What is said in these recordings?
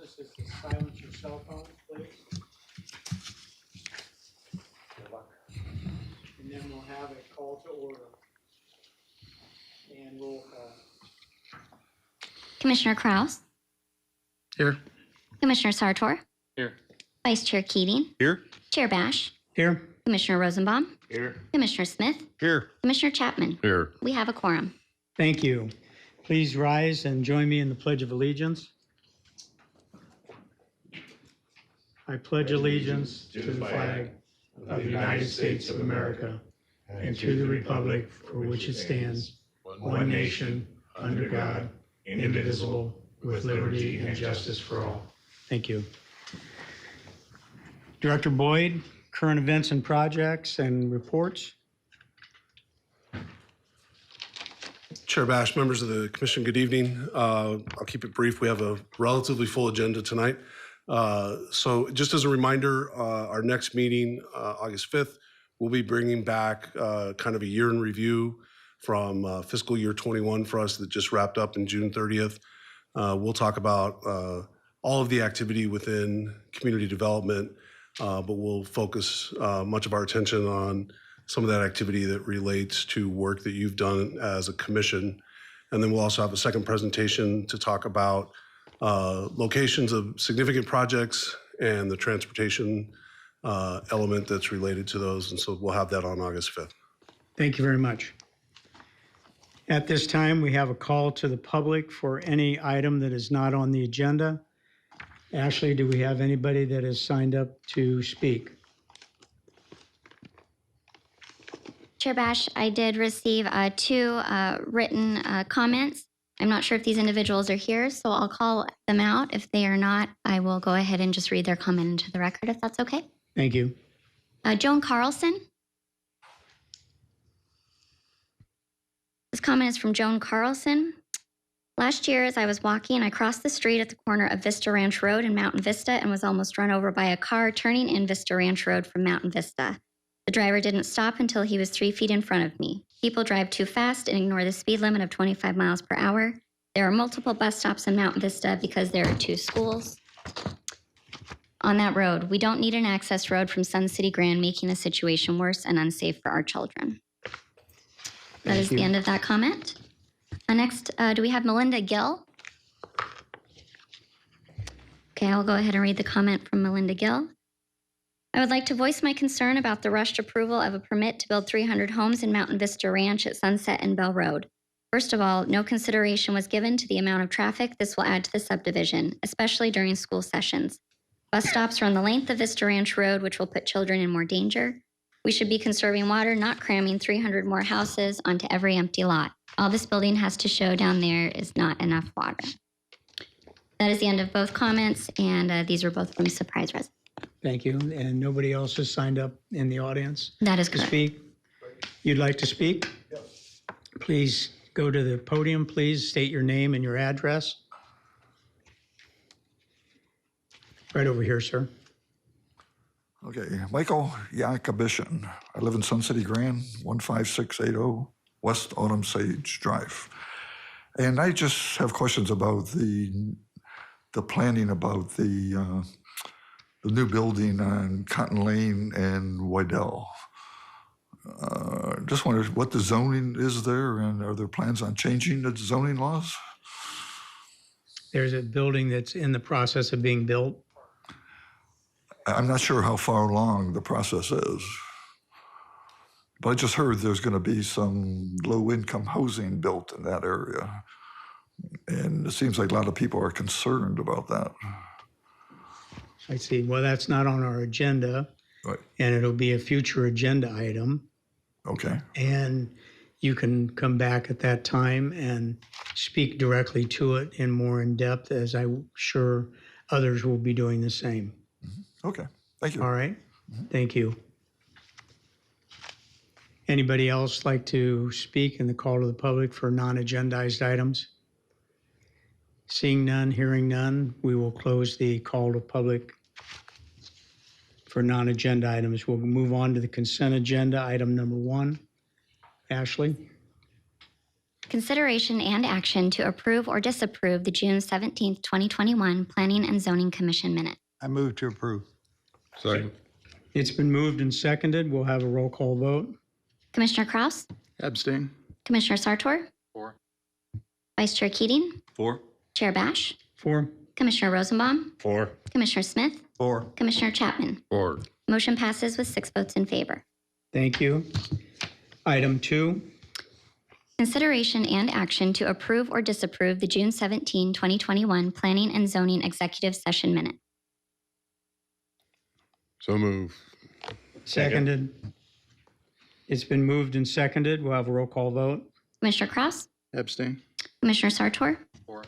business is to silence your cell phones, please. And then we'll have a call to order and roll call. Commissioner Kraus, Here. Commissioner Sartor, Here. Vice Chair Keating, Here. Chair Bash, Here. Commissioner Rosenbaum, Here. Commissioner Smith, Here. Commissioner Chapman. Here. We have a quorum. Thank you. Please rise and join me in the Pledge of Allegiance. I pledge allegiance to the flag of the United States of America and to the republic for which it stands, one nation, under God, indivisible, with liberty and justice for all. Thank you. Director Boyd, current events and projects and reports. Chair Bash, members of the commission, good evening. I'll keep it brief. We have a relatively full agenda tonight. So just as a reminder, our next meeting, August 5th, we'll be bringing back kind of a year in review from fiscal year 21 for us that just wrapped up in June 30th. We'll talk about all of the activity within community development, but we'll focus much of our attention on some of that activity that relates to work that you've done as a commission. And then we'll also have a second presentation to talk about locations of significant projects and the transportation element that's related to those. And so we'll have that on August 5th. Thank you very much. At this time, we have a call to the public for any item that is not on the agenda. Ashley, do we have anybody that has signed up to speak? Chair Bash, I did receive two written comments. I'm not sure if these individuals are here, so I'll call them out. If they are not, I will go ahead and just read their comment into the record, if that's okay. Thank you. Joan Carlson. This comment is from Joan Carlson. Last year, as I was walking, I crossed the street at the corner of Vista Ranch Road and Mountain Vista and was almost run over by a car turning in Vista Ranch Road from Mountain Vista. The driver didn't stop until he was 3 feet in front of me. People drive too fast and ignore the speed limit of 25 miles per hour. There are multiple bus stops in Mountain Vista because there are 2 schools on that road. We don't need an access road from Sun City Grand, making the situation worse and unsafe for our children. That is the end of that comment. Next, do we have Melinda Gill? Okay, I'll go ahead and read the comment from Melinda Gill. I would like to voice my concern about the rushed approval of a permit to build 300 homes in Mountain Vista Ranch at Sunset and Bell Road. First of all, no consideration was given to the amount of traffic this will add to the subdivision, especially during school sessions. Bus stops are on the length of Vista Ranch Road, which will put children in more danger. We should be conserving water, not cramming 300 more houses onto every empty lot. All this building has to show down there is not enough water. That is the end of both comments, and these were both from Surprise Residents. Thank you. And nobody else has signed up in the audience That is to correct. speak? You'd like to speak? Yes. Please go to the podium, please. State your name and your address. Right over here, sir. Okay, Michael Yakubishin. I live in Sun City Grand, 15680 West Autumn Sage Drive. And I just have questions about the planning about the new building on Cotton Lane and Wydell. Just wondered what the zoning is there, and are there plans on changing the zoning laws? There's a building that's in the process of being built. I'm not sure how far along the process is, but I just heard there's going to be some low-income housing built in that area, and it seems like a lot of people are concerned about that. I see. Well, that's not on our agenda, Right. and it'll be a future agenda item. Okay. And you can come back at that time and speak directly to it in more in depth, as I'm sure others will be doing the same. Okay. Thank you. All right. Thank you. Anybody else like to speak in the call to the public for non-agendized items? Seeing none, hearing none, we will close the call to public for non-agenda items. We'll move on to the consent agenda, item number 1. Ashley? Consideration and action to approve or disapprove the June 17th, 2021 Planning and Zoning Commission minutes. I move to approve. Second. It's been moved and seconded. We'll have a roll call vote. Commissioner Kraus? Abstain. Commissioner Sartor? Four. Vice Chair Keating? 4. Chair Bash? 4. Commissioner Rosenbaum? 4. Commissioner Smith? 4. Commissioner Chapman? 4. Motion passes with 6 votes in favor. Thank you. Item 2. Consideration and action to approve or disapprove the June 17, 2021 Planning and Zoning Executive Session minutes. So move. Seconded. It's been moved and seconded. We'll have a roll call vote. Commissioner Kraus? Abstain. Commissioner Sartor? 4.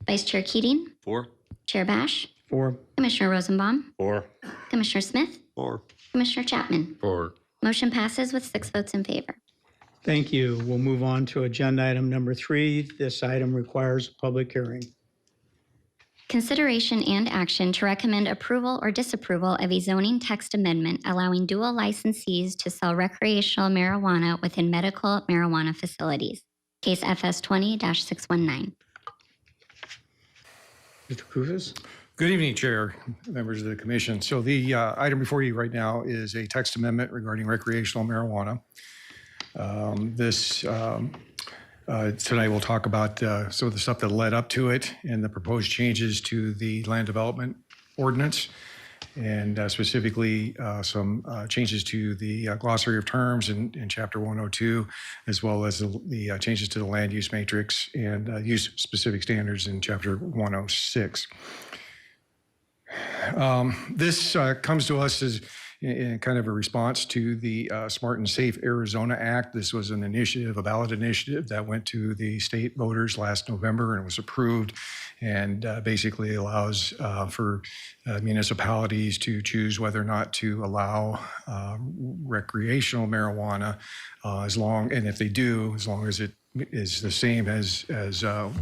Vice Chair Keating? 4. Chair Bash? 4. Commissioner Rosenbaum? 4. Commissioner Smith? 4. Commissioner Chapman? 4. Motion passes with 6 votes in favor. Thank you. We'll move on to agenda item number 3. This item requires a public hearing. Consideration and action to recommend approval or disapproval of a zoning text amendment allowing dual licensees to sell recreational marijuana within medical marijuana facilities. Case FS 20-619. Mr. Kufis? Good evening, Chair, members of the Commission. So the item before you right now is a text amendment regarding recreational marijuana. Tonight we'll talk about some of the stuff that led up to it and the proposed changes to the land development ordinance, and specifically some changes to the glossary of terms in Chapter 102, as well as the changes to the land use matrix and use-specific standards in Chapter 106. This comes to us as in kind of a response to the Smart and Safe Arizona Act. This was an initiative, a ballot initiative that went to the state voters last November and was approved, and basically allows for municipalities to choose whether or not to allow recreational marijuana, and if they do, as long as it is the same as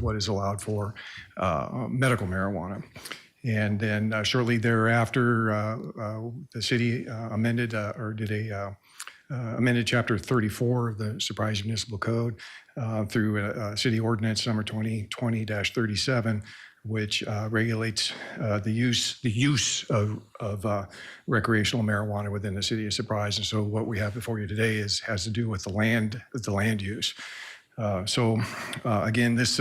what is allowed for medical marijuana. And then shortly thereafter, the city amended Chapter 34 of the Surprise Municipal Code through City Ordinance number 2020-37, which regulates the use of recreational marijuana within the city of Surprise. And so what we have before you today has to do with the land use. Again, this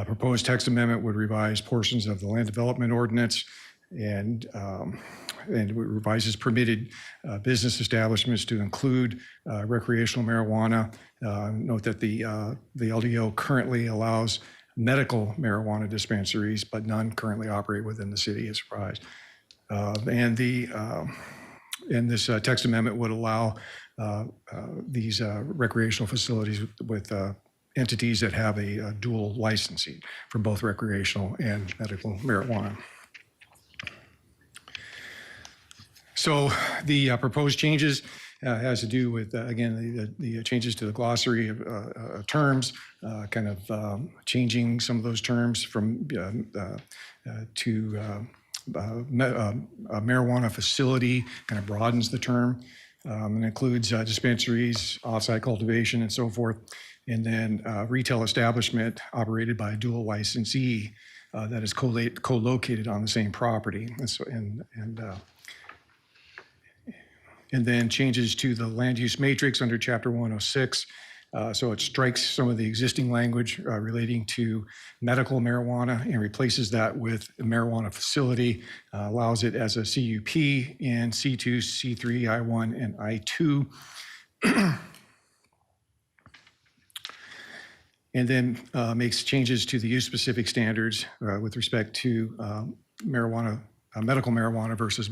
proposed text amendment would revise portions of the land development ordinance and it revises permitted business establishments to include recreational marijuana. Note that the LDO currently allows medical marijuana dispensaries, but none currently operate within the city of Surprise. And this text amendment would allow these recreational facilities with entities that have a dual licensing for both recreational and medical marijuana. So the proposed changes has to do with, again, the changes to the glossary of terms, kind of changing some of those terms from to a marijuana facility, kind of broadens the term, and includes dispensaries, off-site cultivation, and so forth. And then retail establishment operated by a dual licensee that is co-located on the same property. And then changes to the land use matrix under Chapter 106. So it strikes some of the existing language relating to medical marijuana and replaces that with a marijuana facility, allows it as a CUP in C2, C3, I1, and I2. And then makes changes to the use-specific standards with respect to marijuana, medical marijuana versus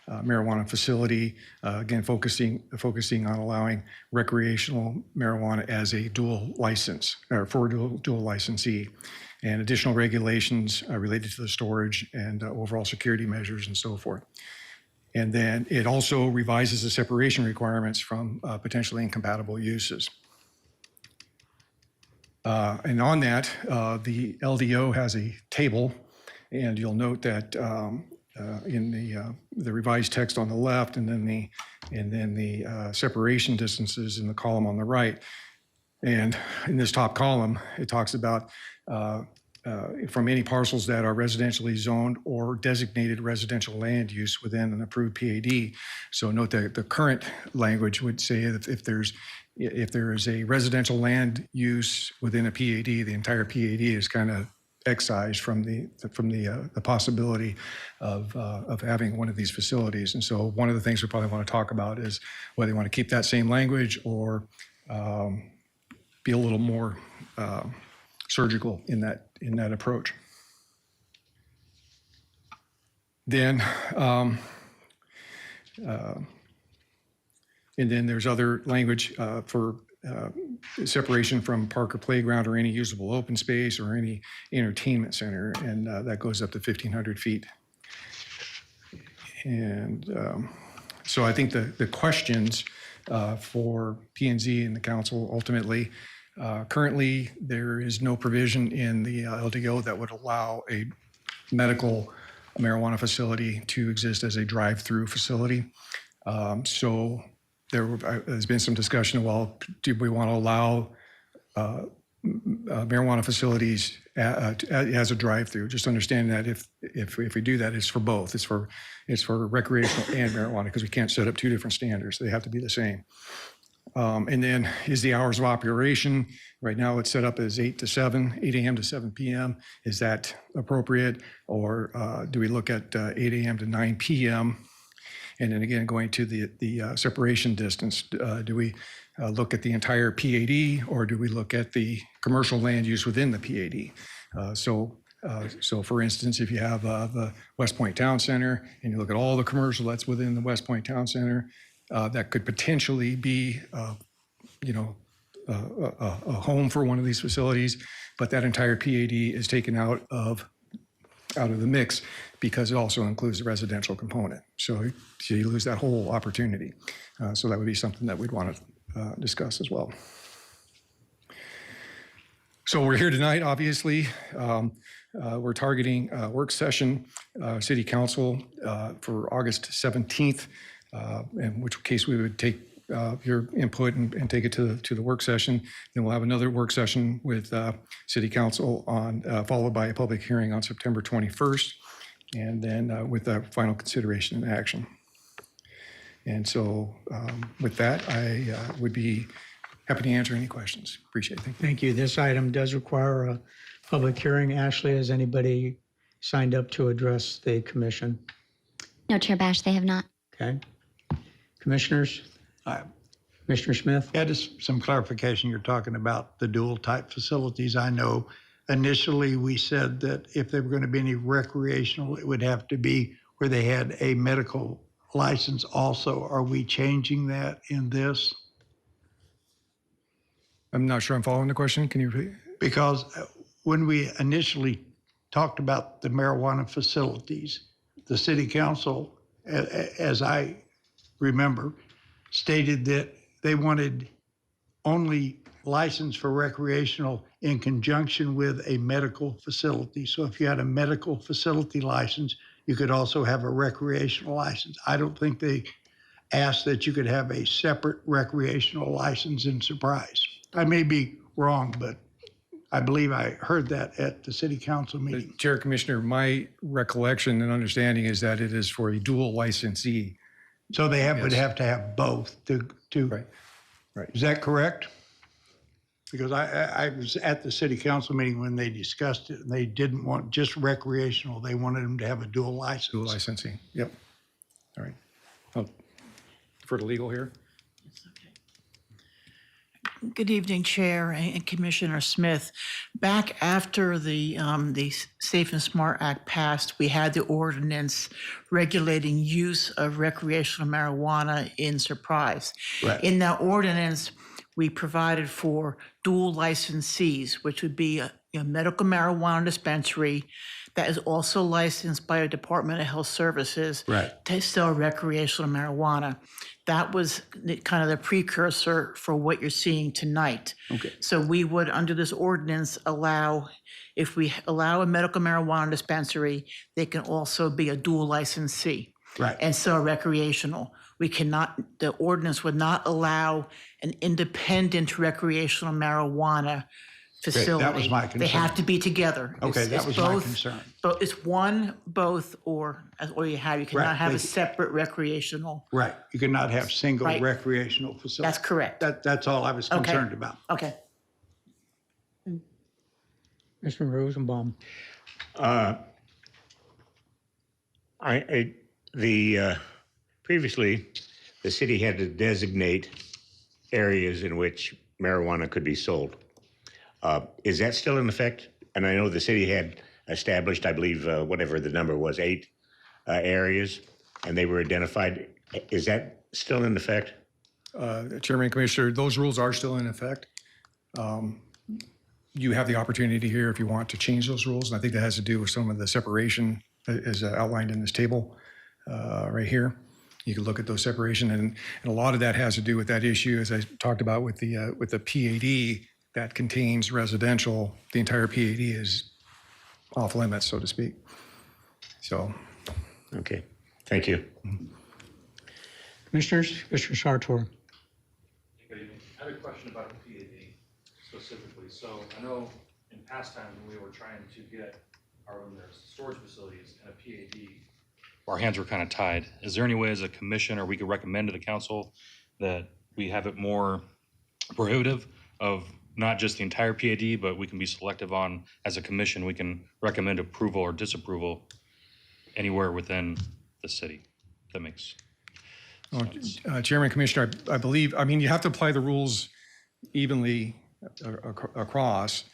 marijuana facility. Again, focusing on allowing recreational marijuana as a dual license or for dual licensee, and additional regulations related to the storage and overall security measures and so forth. And then it also revises the separation requirements from potentially incompatible uses. And on that, the LDO has a table, and you'll note that in the revised text on the left, and then the separation distances in the column on the right, And in this top column, it talks about from any parcels that are residentially zoned or designated residential land use within an approved PAD. So note that the current language would say that if there is a residential land use within a PAD, the entire PAD is kind of excised from the possibility of having one of these facilities. And so one of the things we probably want to talk about is whether you want to keep that same language or be a little more surgical in that approach. Then, and then there's other language for separation from park or playground or any usable open space or any entertainment center, and that goes up to 1,500 feet. And so I think the questions for P&Z and the council ultimately, currently there is no provision in the LDO that would allow a medical marijuana facility to exist as a drive-through facility. So there's been some discussion, well, do we want to allow marijuana facilities as a drive-through? Just understand that if we do that, it's for both. It's for recreational and marijuana, because we can't set up two different standards. They have to be the same. And then is the hours of operation, right now it's set up as 8 a.m. to 7 p.m. Is that appropriate? Or do we look at 8 a.m. to 9 p.m.? And then again, going to the separation distance, do we look at the entire PAD, or do we look at the commercial land use within the PAD? So for instance, if you have the West Point Town Center and you look at all the commercial that's within the West Point Town Center, that could potentially be, a home for one of these facilities, but that entire PAD is taken out of the mix because it also includes the residential component. So you lose that whole opportunity. So that would be something that we'd want to discuss as well. So we're here tonight, obviously. We're targeting a work session, City Council for August 17th, in which case we would take your input and take it to the work session. Then we'll have another work session with City Council followed by a public hearing on September 21st, and then with the final consideration and action. And so with that, I would be happy to answer any questions. Appreciate it. Thank you. This item does require a public hearing. Ashley, has anybody signed up to address the commission? No, Chair Bash, they have not. Okay. Commissioners? Commissioner Smith? Yeah, just some clarification. You're talking about the dual type facilities. I know initially we said that if there were going to be any recreational, it would have to be where they had a medical license also. Are we changing that in this? I'm not sure I'm following the question. Can you repeat? Because when we initially talked about the marijuana facilities, the city council, as I remember, stated that they wanted only license for recreational in conjunction with a medical facility. So if you had a medical facility license, you could also have a recreational license. I don't think they asked that you could have a separate recreational license in Surprise. I may be wrong, but I believe I heard that at the city council meeting. Chair, Commissioner, my recollection and understanding is that it is for a dual licensee. So they would have to have both to. Right. Is that correct? Because I was at the city council meeting when they discussed it, and they didn't want just recreational. They wanted them to have a dual license. Dual licensing. Yep. All right. I'll defer to legal here. Good evening, Chair and Commissioner Smith. Back after the Safe and Smart Act passed, we had the ordinance regulating use of recreational marijuana in Surprise. Right. In that ordinance, we provided for dual licensees, which would be a medical marijuana dispensary that is also licensed by a Department of Health Services to sell recreational marijuana. That was kind of the precursor for what you're seeing tonight. Okay. So we would, under this ordinance, if we allow a medical marijuana dispensary, they can also be a dual licensee. Right. And so recreational. We cannot, the ordinance would not allow an independent recreational marijuana facility. that was my They concern. have to be together. Okay, It's- that it's was my both- concern. But it's one, both, or that's all you have. You cannot Right, have they- a separate recreational. Right. You cannot have single Right. recreational facilities. That's correct. That's all I was Okay. concerned about. Okay. Mr. Rosenbaum. Previously, the city had to designate areas in which marijuana could be sold. Is that still in effect? And I know the city had established, I believe, whatever the number was, 8 areas, and they were identified. Is that still in effect? Chairman and Commissioner, those rules are still in effect. You have the opportunity here if you want to change those rules, and I think that has to do with some of the separation as outlined in this table right here. You can look at those separation, and a lot of that has to do with that issue, as I talked about with the PAD that contains residential. The entire PAD is off limits, so to speak. So, Okay, thank you. Commissioners, Mr. Sartor. Good evening. I have a question about the PAD specifically. So I know in past times when we were trying to get our own storage facilities and a PAD, our hands were kind of tied. Is there any way as a commission or we could recommend to the council that we have it more prohibitive of not just the entire PAD, but we can be selective on, as a commission, we can recommend approval or disapproval anywhere within the city? That makes sense. Chairman, Commissioner, I believe, I mean, you have to apply the rules evenly across.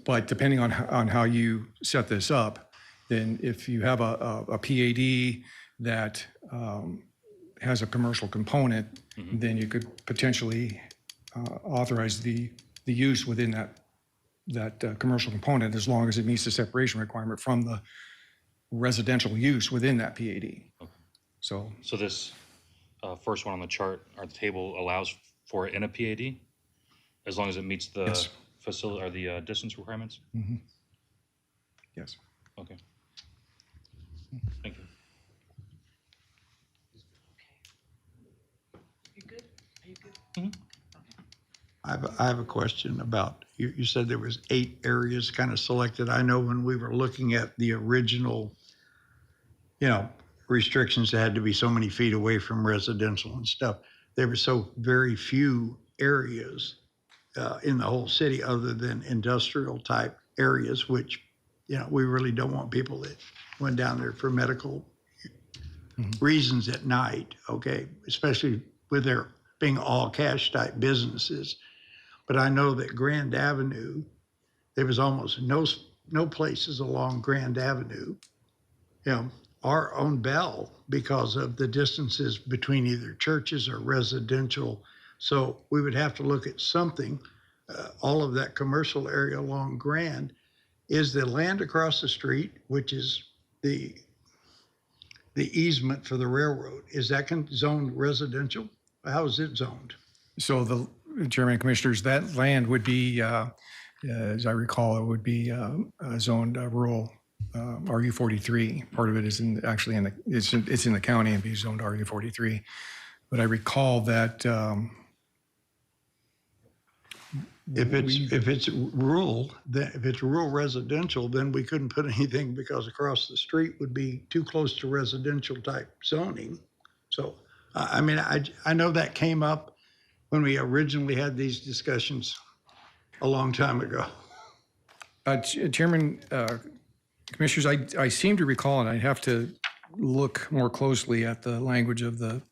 But depending on how you set this up, then if you have a PAD that has a commercial component, then you could potentially authorize the use within that commercial component as long as it meets the separation requirement from the residential use within that PAD. So So this first one on the chart or the table allows for it in a PAD, as long as it meets the Yes. facility or the distance requirements? yes. Okay. Thank you. I have a question about, you said there was 8 areas kind of selected. I know when we were looking at the original, restrictions that had to be so many feet away from residential and stuff, there were so very few areas in the whole city other than industrial type areas, which, we really don't want people that went down there for medical reasons at night, okay? Especially with their being all cash type businesses. But I know that Grand Avenue, there was almost no places along Grand Avenue, our own Bell, because of the distances between either churches or residential. So we would have to look at something. All of that commercial area along Grand is the land across the street, which is the easement for the railroad. Is that zoned residential? How is it zoned? So the Chairman and Commissioners, that land would be, as I recall, it would be zoned rural RU43. Part of it is actually in the county and be zoned RU43. But I recall that If it's rural, if it's rural residential, then we couldn't put anything because across the street would be too close to residential type zoning. So, I mean, I know that came up when we originally had these discussions a long time ago. Chairman, Commissioners, I seem to recall, and I have to look more closely at the language of the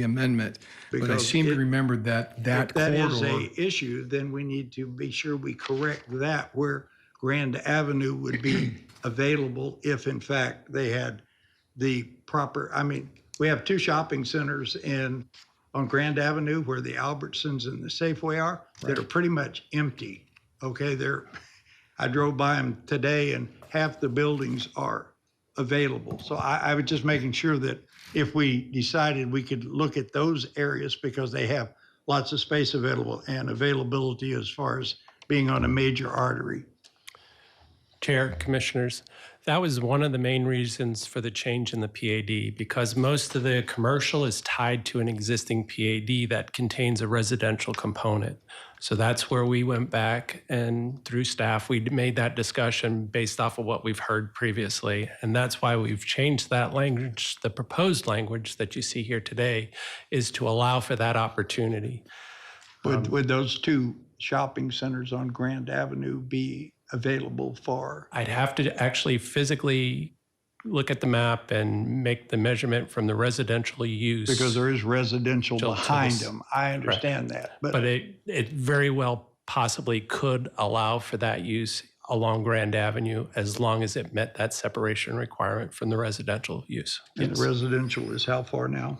amendment, but I Because seem to remember that If that corridor. is a issue, then we need to be sure we correct that where Grand Avenue would be available if in fact they had the proper, I mean, we have 2 shopping centers on Grand Avenue where the Albertsons and the Safeway are that are pretty much empty. Okay, I drove by them today and half the buildings are available. So I was just making sure that if we decided we could look at those areas because they have lots of space available and availability as far as being on a major artery. Chair, Commissioners, That was one of the main reasons for the change in the PAD, because most of the commercial is tied to an existing PAD that contains a residential component. So that's where we went back, and through staff, we made that discussion based off of what we've heard previously. And that's why we've changed that language. The proposed language that you see here today is to allow for that opportunity. Would those two shopping centers on Grand Avenue be available for? I'd have to actually physically look at the map and make the measurement from the residential use. Because there is residential to behind this- them. I understand that. But it very well possibly could allow for that use along Grand Avenue as long as it met that separation requirement from the residential use. And the residential is how far now?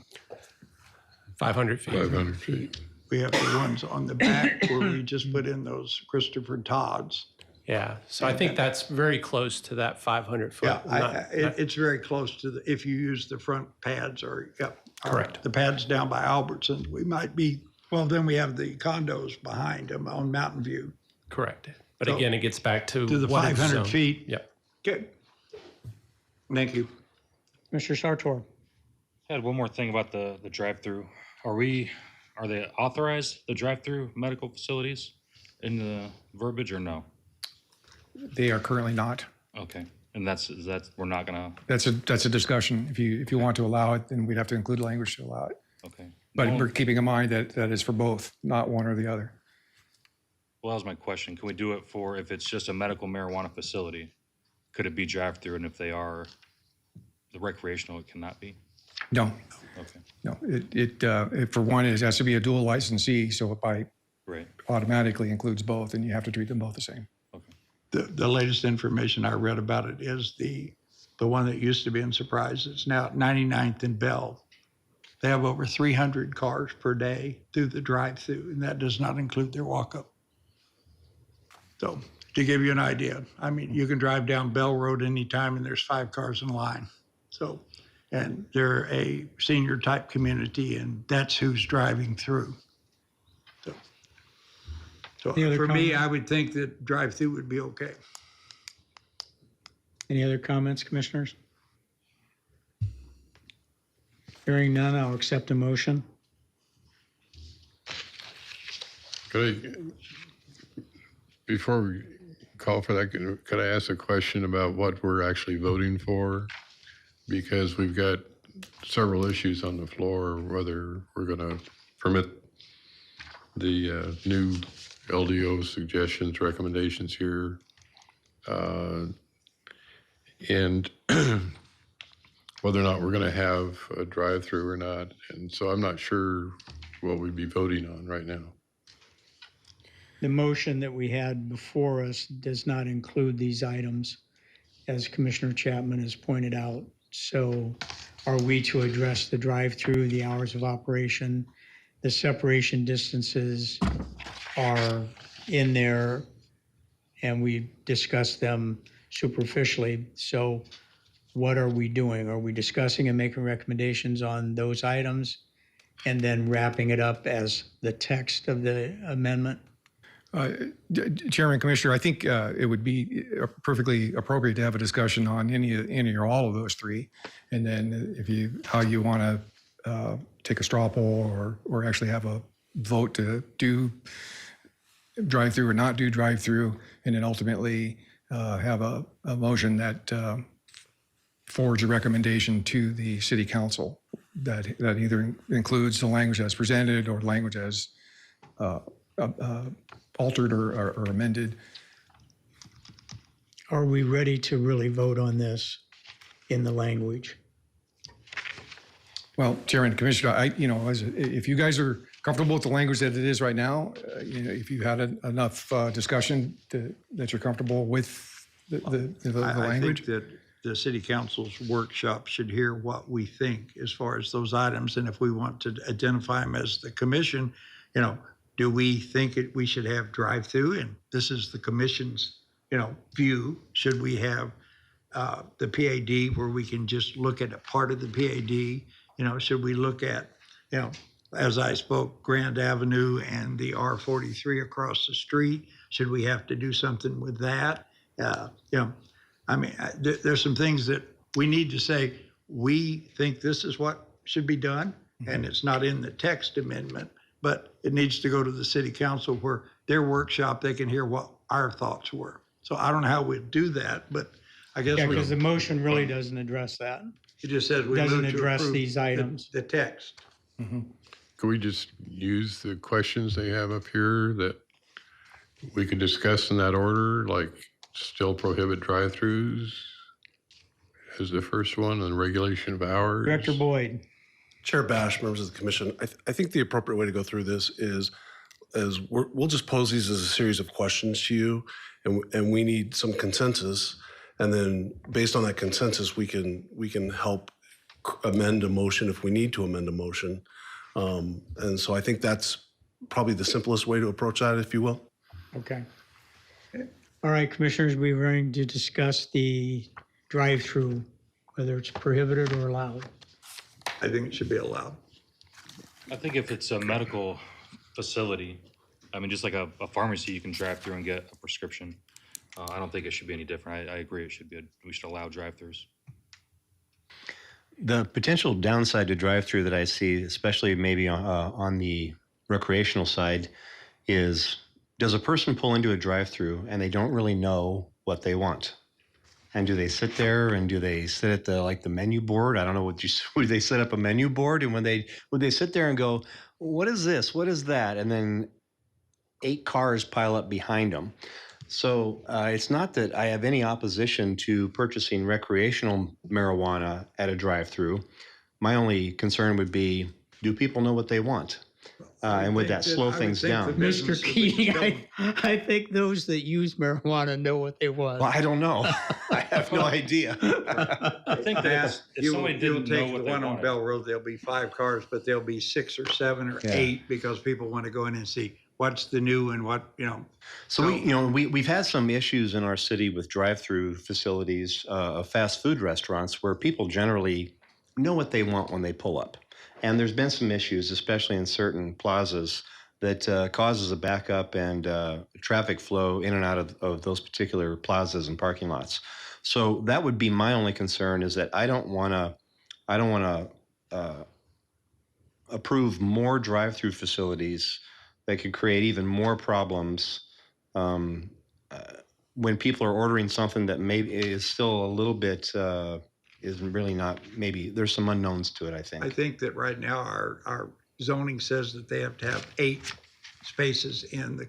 500 feet. 500 feet. We have the ones on the back where we just put in those Christopher Todd's. Yeah, so I think that's very close to that 500 foot. Yeah, it's very close to the, if you use the front pads or, Correct. the pads down by Albertsons, we might be, well, then we have the condos behind them on Mountain View. Correct. But So, again, it gets back to the what is 500 zoned. feet. Yep. Good. Thank you. Mr. Sartor. I had one more thing about the drive-through. Are they authorized, the drive-through medical facilities in the verbiage or no? They are currently not. Okay, and that's we're not gonna, That's a discussion. If you want to allow it, then we'd have to include language to allow it. okay. But No- we're keeping in mind that that is for both, not one or the other. Well, that was my question. Can we do it for, if it's just a medical marijuana facility, could it be drive-through? And if they are the recreational, it cannot be? No, Okay, no. It for one, it has to be a dual licensee, so it by right, automatically includes both, and you have to treat them both the same. okay. The latest information I read about it is the one that used to be in Surprise. It's now at 99th and Bell. They have over 300 cars per day through the drive-through, and that does not include their walk-up. So to give you an idea, I mean, you can drive down Bell Road anytime and there's 5 cars in line. So, and they're a senior type community and that's who's driving through. So Any other for me, comment? I would think that drive-through would be okay. Any other comments, commissioners? Hearing none, I'll accept a motion. Before we call for that, could I ask a question about what we're actually voting for? Because we've got several issues on the floor, whether we're going to permit the new LDO suggestions, recommendations here, and whether or not we're going to have a drive-through or not. And so I'm not sure what we'd be voting on right now. The motion that we had before us does not include these items, as Commissioner Chapman has pointed out. So are we to address the drive-through, the hours of operation? The separation distances are in there, and we discussed them superficially. So what are we doing? Are we discussing and making recommendations on those items and then wrapping it up as the text of the amendment? Chairman, Commissioner, I think it would be perfectly appropriate to have a discussion on any or all of those three. And then how you want to take a straw poll or actually have a vote to do drive-through or not do drive-through, and then ultimately have a motion that forwards a recommendation to the city council that either includes the language as presented or language as altered or amended. Are we ready to really vote on this in the language? Well, Chairman, Commissioner, if you guys are comfortable with the language that it is right now, if you had enough discussion that you're comfortable with the language. I think that the city council's workshop should hear what we think as far as those items. And if we want to identify them as the commission, do we think we should have drive-through? And this is the commission's, view. Should we have the PAD where we can just look at a part of the PAD? Should we look at, as I spoke, Grand Avenue and the R43 across the street? Should we have to do something with that? I mean, there's some things that we need to say, we think this is what should be done, and it's not in the text amendment, but it needs to go to the city council where their workshop, they can hear what our thoughts were. So I don't know how we'd do that, but I guess Yeah, we, because the motion really doesn't address that. it just says we Doesn't move to address approve these items. the text. Can we just use the questions they have up here that we could discuss in that order, like still prohibit drive-throughs as the first one, and regulation of hours? Director Boyd. Chair Bash, members of the commission, I think the appropriate way to go through this is we'll just pose these as a series of questions to you, and we need some consensus, and then based on that consensus, we can help amend a motion if we need to amend a motion, and so I think that's probably the simplest way to approach that, if you will. Okay. All right, commissioners, we're going to discuss the drive-through, whether it's prohibited or allowed. I think it should be allowed. I think if it's a medical facility, I mean, just like a pharmacy, you can drive through and get a prescription. I don't think it should be any different. I agree it should be, we should allow drive-throughs. The potential downside to drive-through that I see, especially maybe on the recreational side, is does a person pull into a drive-through and they don't really know what they want? And do they sit there and do they sit at the menu board? I don't know would they set up a menu board? And would they sit there and go, what is this? What is that? And then 8 cars pile up behind them. So it's not that I have any opposition to purchasing recreational marijuana at a drive-through. My only concern would be, do people know what they want? And would that slow things down? Mr. Keating, I think those that use marijuana know what they want. Well, I don't know. I have no idea. I think that if somebody You'll didn't know take what the they one on wanted. Bell Road, there'll be 5 cars, but there'll be 6 or 7 or 8 because people want to go in and see what's the new and what, So we've had some issues in our city with drive-through facilities of fast food restaurants where people generally know what they want when they pull up. And there's been some issues, especially in certain plazas, that causes a backup and traffic flow in and out of those particular plazas and parking lots. So that would be my only concern, is that I don't want to approve more drive-through facilities that could create even more problems when people are ordering something that maybe is still a little bit isn't really not, maybe there's some unknowns to it, I think. I think that right now our zoning says that they have to have 8 spaces in the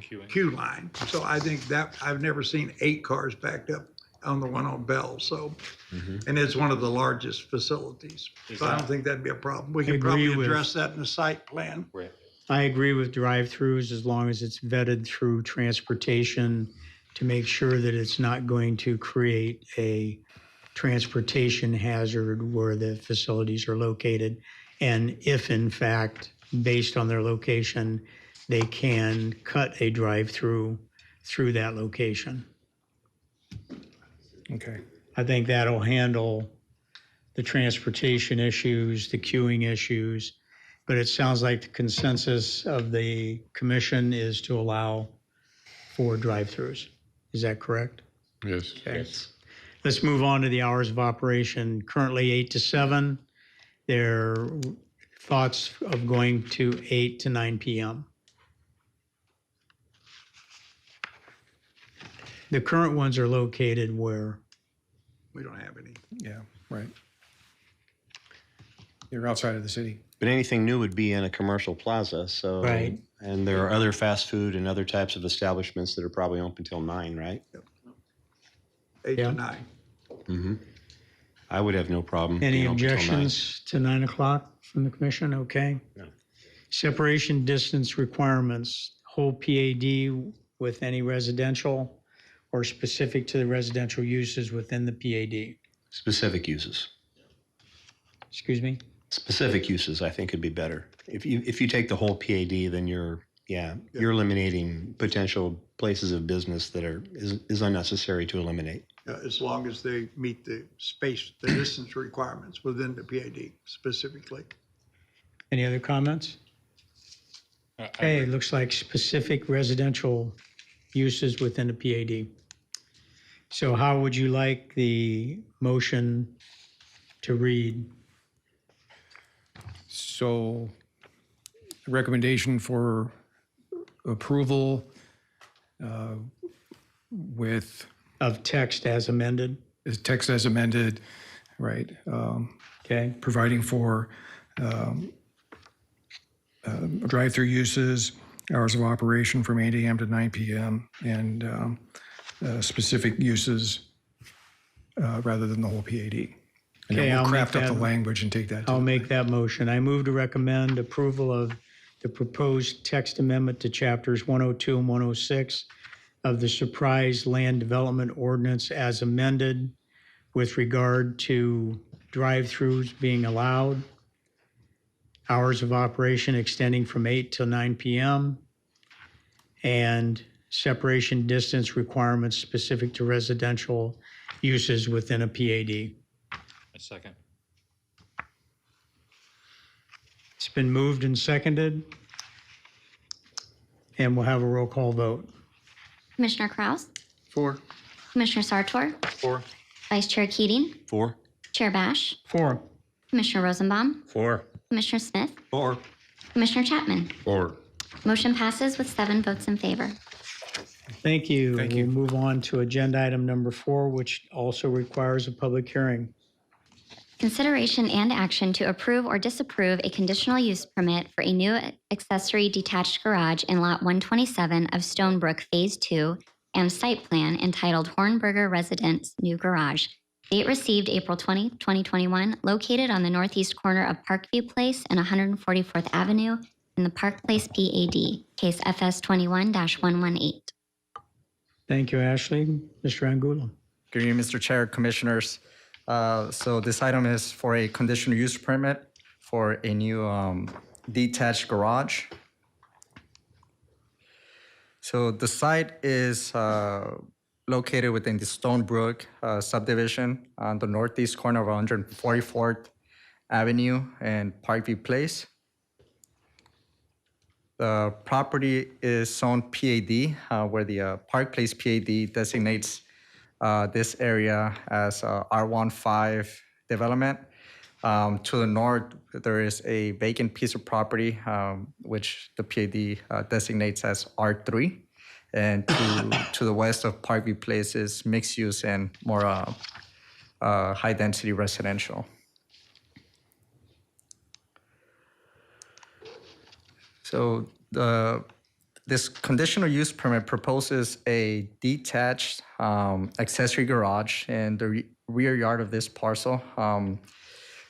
queue line. So I think that I've never seen 8 cars backed up on the one on Bell. So, and it's one of the largest facilities. So I don't think that'd be a problem. We could probably address that in the site plan. Right. I agree with drive-throughs as long as it's vetted through transportation to make sure that it's not going to create a transportation hazard where the facilities are located. And if in fact, based on their location, they can cut a drive-through through that location. Okay. I think that'll handle the transportation issues, the queuing issues, but it sounds like the consensus of the commission is to allow for drive-throughs. Is that correct? Yes. Okay. Let's move on to the hours of operation. Currently 8 to 7. Their thoughts of going to 8 to 9 p.m. The current ones are located where? We don't have any. Yeah, right. You're outside of the city. But anything new would be in a commercial plaza, so. Right. And there are other fast food and other types of establishments that are probably open till 9, right? 8 Yeah. to 9. Mm-hmm. I would have no problem. Any being open till 9. objections to 9 o'clock from the commission? Okay. No. Separation distance requirements, whole PAD with any residential or specific to the residential uses within the PAD? Specific uses. Excuse me? Specific uses, I think, would be better. If you take the whole PAD, then you're eliminating potential places of business that is unnecessary to eliminate. As long as they meet the distance requirements within the PAD specifically. Any other comments? Okay, it looks like specific residential uses within the PAD. So how would you like the motion to read? So recommendation for approval with Of text as amended? text as amended, right? Okay. Providing for drive-through uses, hours of operation from 8 a.m. to 9 p.m., and specific uses rather than the whole PAD. And Okay, then I'll we'll make craft up the that- language and take that to I'll the- make that motion. I move to recommend approval of the proposed text amendment to chapters 102 and 106 of the Surprise Land Development Ordinance as amended with regard to drive-throughs being allowed, hours of operation extending from 8 till 9 p.m., and separation distance requirements specific to residential uses within a PAD. A second. It's been moved and seconded, and we'll have a roll call vote. Commissioner Kraus, 4. Commissioner Sartor, 4. Vice Chair Keating, 4. Chair Bash, 4. Commissioner Rosenbaum, 4. Commissioner Smith, 4. Commissioner Chapman. 4. Motion passes with 7 votes in favor. Thank you. Thank you. We'll move on to agenda item number 4, which also requires a public hearing. Consideration and action to approve or disapprove a conditional use permit for a new accessory detached garage in Lot 127 of Stonebrook Phase 2 and site plan entitled Hornberger Residence New Garage. Date received April 20, 2021, located on the northeast corner of Parkview Place and 144th Avenue in the Park Place PAD, case FS 21-118. Thank you, Ashley. Mr. Angulo. Good evening, Mr. Chair, Commissioners. So this item is for a conditional use permit for a new detached garage. So the site is located within the Stonebrook subdivision on the northeast corner of 144th Avenue and Parkview Place. The property is zoned PAD, where the Park Place PAD designates this area as R15 development. To the north, there is a vacant piece of property, which the PAD designates as R3. And to the west of Parkview Place is mixed use and more high density residential. So this conditional use permit proposes a detached accessory garage in the rear yard of this parcel.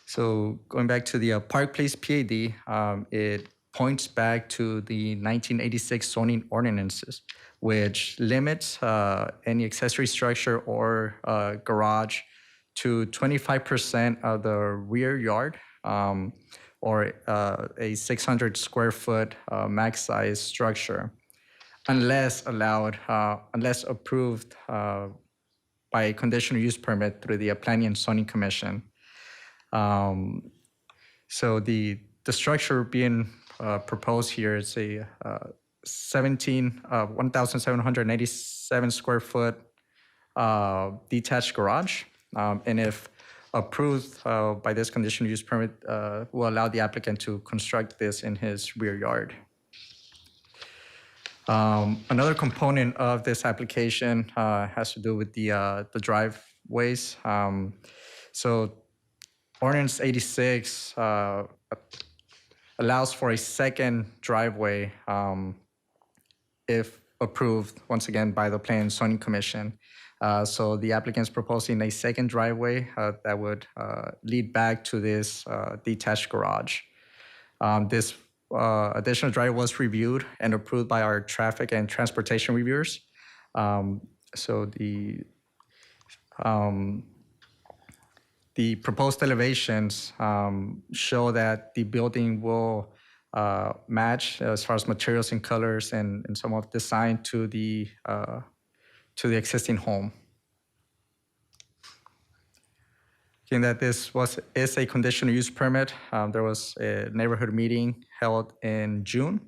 So going back to the Park Place PAD, it points back to the 1986 zoning ordinances, which limits any accessory structure or garage to 25% of the rear yard, or a 600 square foot max size structure, unless approved by a conditional use permit through the Planning and Zoning Commission. So the structure being proposed here is a 1,787 square foot detached garage, and if approved by this conditional use permit, will allow the applicant to construct this in his rear yard. Another component of this application has to do with the driveways. So Ordinance 86 allows for a second driveway if approved, once again, by the Planning and Zoning Commission. So the applicant's proposing a second driveway that would lead back to this detached garage. This additional driveway was reviewed and approved by our traffic and transportation reviewers. So the proposed elevations show that the building will match as far as materials and colors and some of design to the existing home. Given that this is a conditional use permit, there was a neighborhood meeting held in June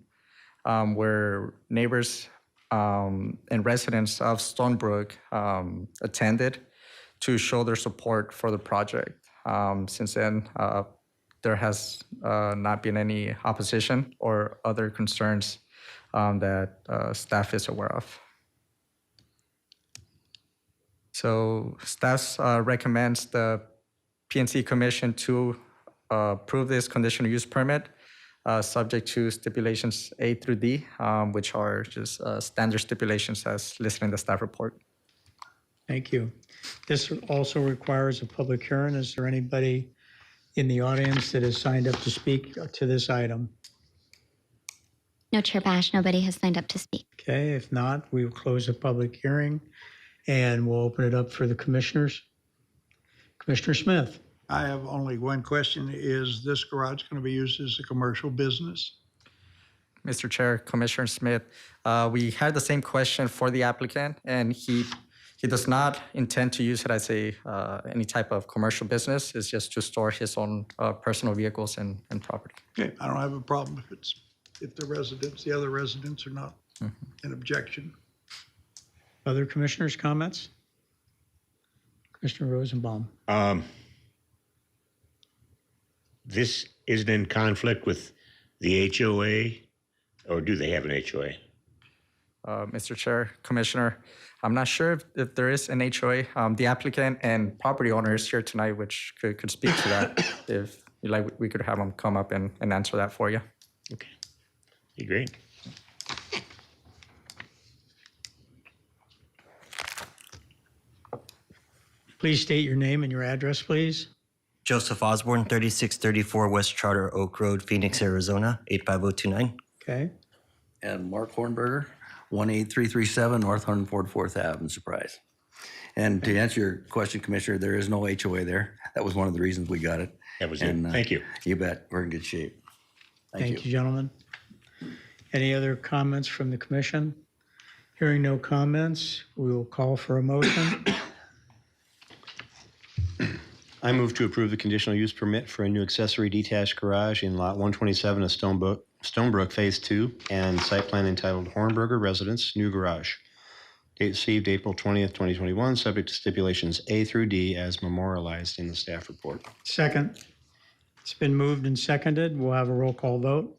where neighbors and residents of Stonebrook attended to show their support for the project. Since then, there has not been any opposition or other concerns that staff is aware of. So staff recommends the PNC Commission to approve this conditional use permit subject to stipulations A through D, which are just standard stipulations as listed in the staff report. Thank you. This also requires a public hearing. Is there anybody in the audience that has signed up to speak to this item? No, Chair Bash, nobody has signed up to speak. Okay, if not, we will close the public hearing and we'll open it up for the commissioners. Commissioner Smith. I have only one question. Is this garage going to be used as a commercial business? Mr. Chair, Commissioner Smith, we had the same question for the applicant, and he does not intend to use it as any type of commercial business. It's just to store his own personal vehicles and property. Okay, I don't have a problem if the other residents are not in objection. Other commissioners' comments? Commissioner Rosenbaum. This isn't in conflict with the HOA, or do they have an HOA? Mr. Chair, Commissioner, I'm not sure if there is an HOA. The applicant and property owner is here tonight, which could speak to that. If you like, we could have them come up and answer that for you. Okay, be great. Please state your name and your address, please. Joseph Osborne, 3634 West Charter Oak Road, Phoenix, Arizona, 85029. Okay. And Mark Hornberger, 18337 North 144th Ave in Surprise. And to answer your question, Commissioner, there is no HOA there. That was one of the reasons we got it. That was And, it. Thank you. You bet. We're in good shape. Thank you, gentlemen. Any other comments from the commission? Hearing no comments, we will call for a motion. I move to approve the conditional use permit for a new accessory detached garage in lot 127 of Stonebrook Phase 2 and site plan entitled Hornberger Residence, New Garage. Date received April 20th, 2021, subject to stipulations A through D as memorialized in the staff report. Second. It's been moved and seconded. We'll have a roll call vote.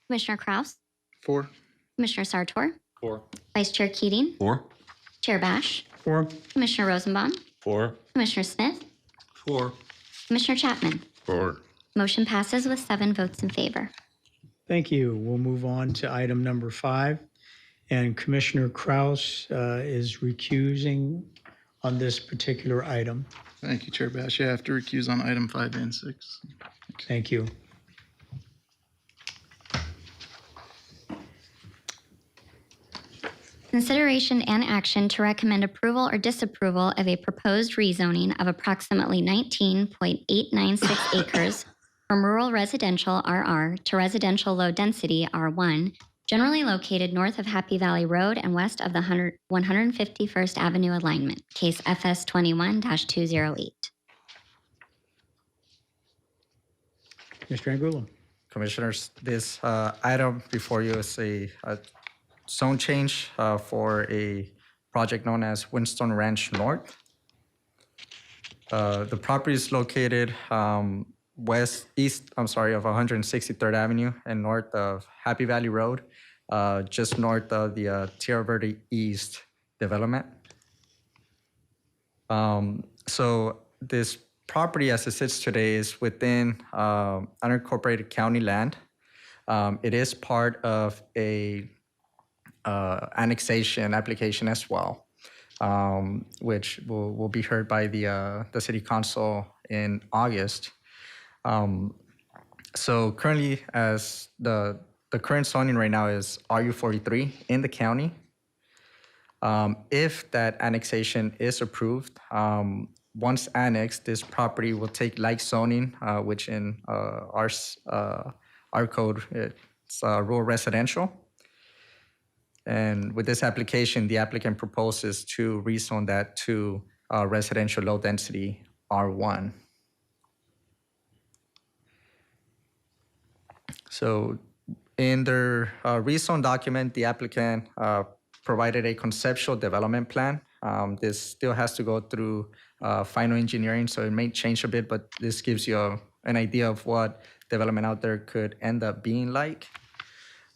Commissioner Kraus, 4. Commissioner Sartor, 4. Vice Chair Keating, 4. Chair Bash, 4. Commissioner Rosenbaum, 4. Commissioner Smith, 4. Commissioner Chapman. 4. Motion passes with 7 votes in favor. Thank you. We'll move on to item number 5. And Commissioner Kraus is recusing on this particular item. Thank you, Chair Bash. You have to recuse on item 5 and 6. Thank you. Consideration and action to recommend approval or disapproval of a proposed rezoning of approximately 19.896 acres from rural residential RR to residential low density R1, generally located north of Happy Valley Road and west of the 151st Avenue alignment, case FS 21-208. Mr. Angulo. Commissioners, this item before you is a zone change for a project known as Windstone Ranch North. The property is located of 163rd Avenue and north of Happy Valley Road, just north of the Tierra Verde East development. So this property as it sits today is within unincorporated county land. It is part of a annexation application as well, which will be heard by the city council in August. So currently, as the current zoning right now is RU43 in the county. If that annexation is approved, once annexed, this property will take like zoning, which in our code, it's rural residential. And with this application, the applicant proposes to rezone that to residential low density R1. So In their rezone document, the applicant provided a conceptual development plan. This still has to go through final engineering, so it may change a bit, but this gives you an idea of what development out there could end up being like.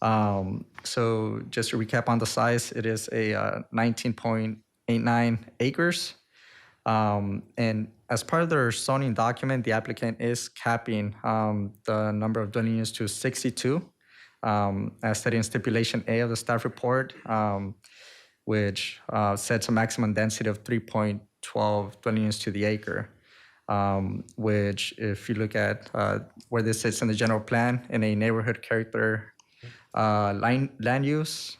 So just to recap on the size, it is a 19.89 acres. And as part of their zoning document, the applicant is capping the number of dwelling units to 62, as stated in stipulation A of the staff report, which sets a maximum density of 3.12 dwelling units to the acre, which if you look at where this sits in the general plan in a neighborhood character land use,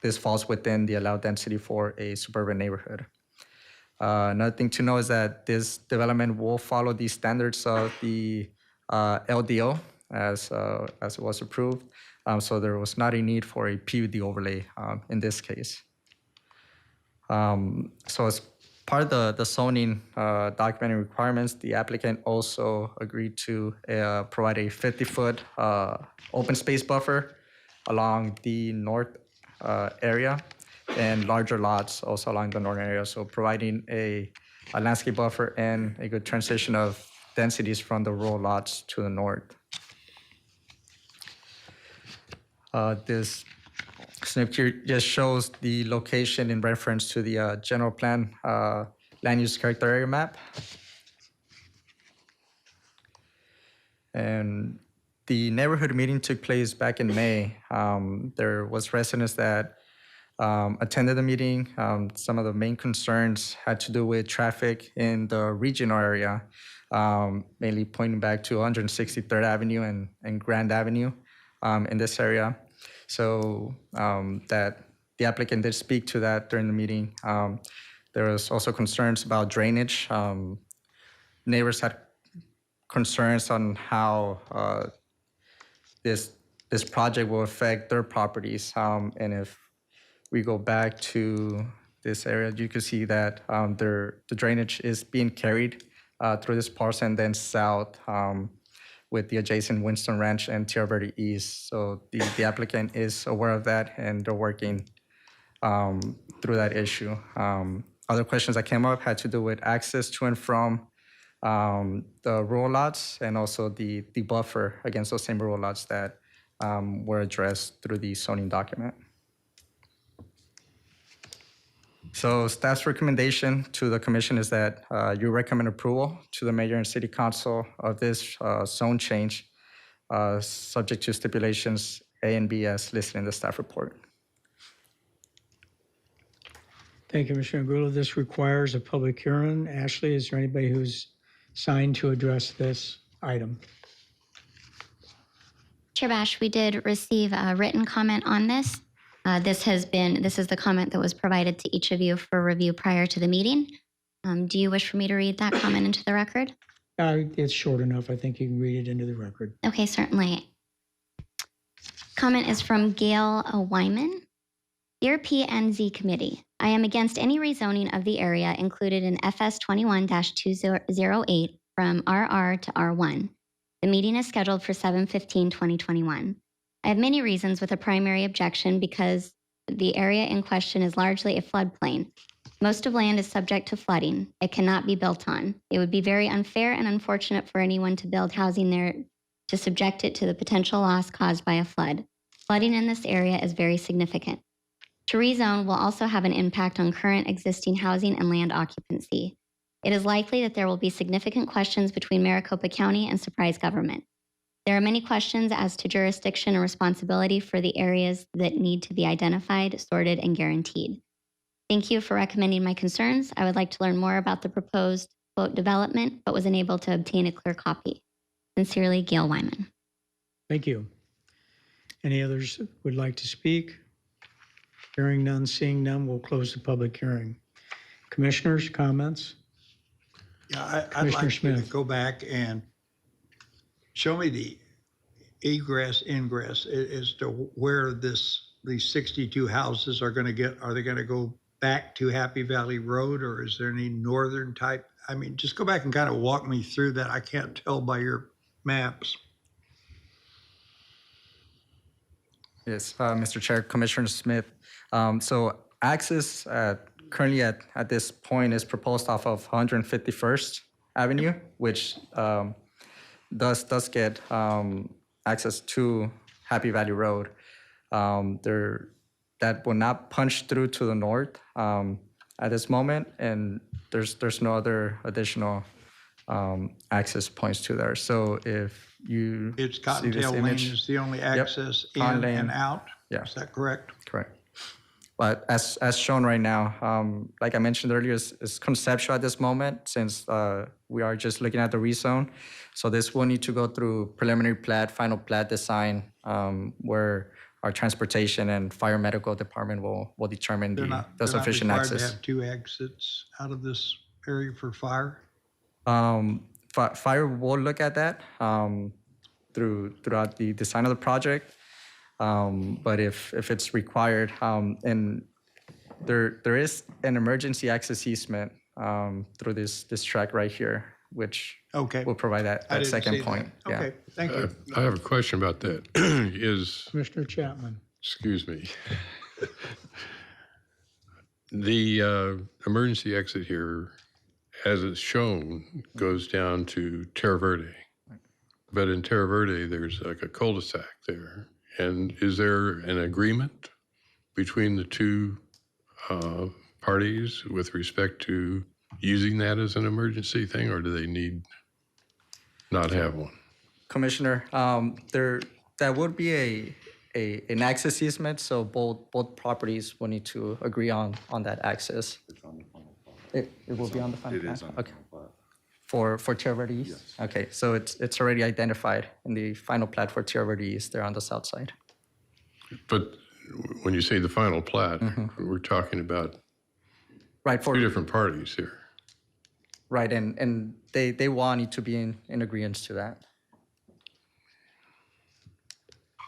this falls within the allowed density for a suburban neighborhood. Another thing to know is that this development will follow the standards of the LDO as it was approved. So there was not a need for a PUD overlay in this case. So as part of the zoning documenting requirements, the applicant also agreed to provide a 50-foot open space buffer along the north area and larger lots also along the northern area. So providing a landscape buffer and a good transition of densities from the rural lots to the north. This snip here just shows the location in reference to the general plan land use character area map. And the neighborhood meeting took place back in May. There was residents that attended the meeting. Some of the main concerns had to do with traffic in the regional area, mainly pointing back to 163rd Avenue and Grand Avenue in this area. So that the applicant did speak to that during the meeting. There was also concerns about drainage. Neighbors had concerns on how this project will affect their properties. And if we go back to this area, you can see that the drainage is being carried through this parcel and then south with the adjacent Winston Ranch and Tierra Verde East. So the applicant is aware of that and they're working through that issue. Other questions that came up had to do with access to and from the rural lots and also the buffer against those same rural lots that were addressed through the zoning document. So staff's recommendation to the commission is that you recommend approval to the mayor and city council of this zone change, subject to stipulations A and B as listed in the staff report. Thank you, Commissioner Gula. This requires a public hearing. Ashley, is there anybody who's signed to address this item? Chair Bash, we did receive a written comment on this. This is the comment that was provided to each of you for review prior to the meeting. Do you wish for me to read that comment into the record? It's short enough. I think you can read it into the record. Okay, certainly. Comment is from Gail Wyman. Dear PNZ Committee, I am against any rezoning of the area included in FS 21-208 from RR to R1. The meeting is scheduled for 7/15/2021. I have many reasons with a primary objection because the area in question is largely a floodplain. Most of land is subject to flooding. It cannot be built on. It would be very unfair and unfortunate for anyone to build housing there to subject it to the potential loss caused by a flood. Flooding in this area is very significant. To rezone will also have an impact on current existing housing and land occupancy. It is likely that there will be significant questions between Maricopa County and Surprise Government. There are many questions as to jurisdiction and responsibility for the areas that need to be identified, sorted, and guaranteed. Thank you for recommending my concerns. I would like to learn more about the proposed quote development, but was unable to obtain a clear copy. Sincerely, Gail Wyman. Thank you. Any others would like to speak? Hearing none, seeing none, we'll close the public hearing. Commissioners, comments? Yeah, I'd Commissioner like you to Smith. go back and show me the egress, ingress as to where these 62 houses are going to get. Are they going to go back to Happy Valley Road, or is there any northern type? I mean, just go back and kind of walk me through that. I can't tell by your maps. Yes, Mr. Chair, Commissioner Smith. So access currently at this point is proposed off of 151st Avenue, which does get access to Happy Valley Road. That will not punch through to the north at this moment, and there's no other additional access points to there. So if you It's see Cottontail this Lane image, is the only Yep, access Cotton in Lane. and out? Yeah. Is that correct? Correct. But as shown right now, like I mentioned earlier, it's conceptual at this moment since we are just looking at the rezone. So this will need to go through preliminary plat, final plat design, where our transportation and fire medical department will determine the sufficient They're not required access. to have two exits out of this area for fire? Fire will look at that throughout the design of the project. But if it's required, and there is an emergency access easement through this track right here, which will provide that I didn't second see that. point. Yeah. Okay, thank you. I have a question about that. Commissioner Chapman. Excuse me. The emergency exit here, as it's shown, goes down to Terra Verde. But in Terra Verde, there's like a cul-de-sac there. And is there an agreement between the two parties with respect to using that as an emergency thing, or do they need not have one? Commissioner, that would be an access easement, so both properties will need to agree on that access. It will be on the final plan? Okay. For Terra Verde East? Yes. Okay, so it's already identified in the final plat for Terra Verde East there on the south side. But when you say the final plat, we're talking about two different parties here. Right, and they will need to be in agreement to that.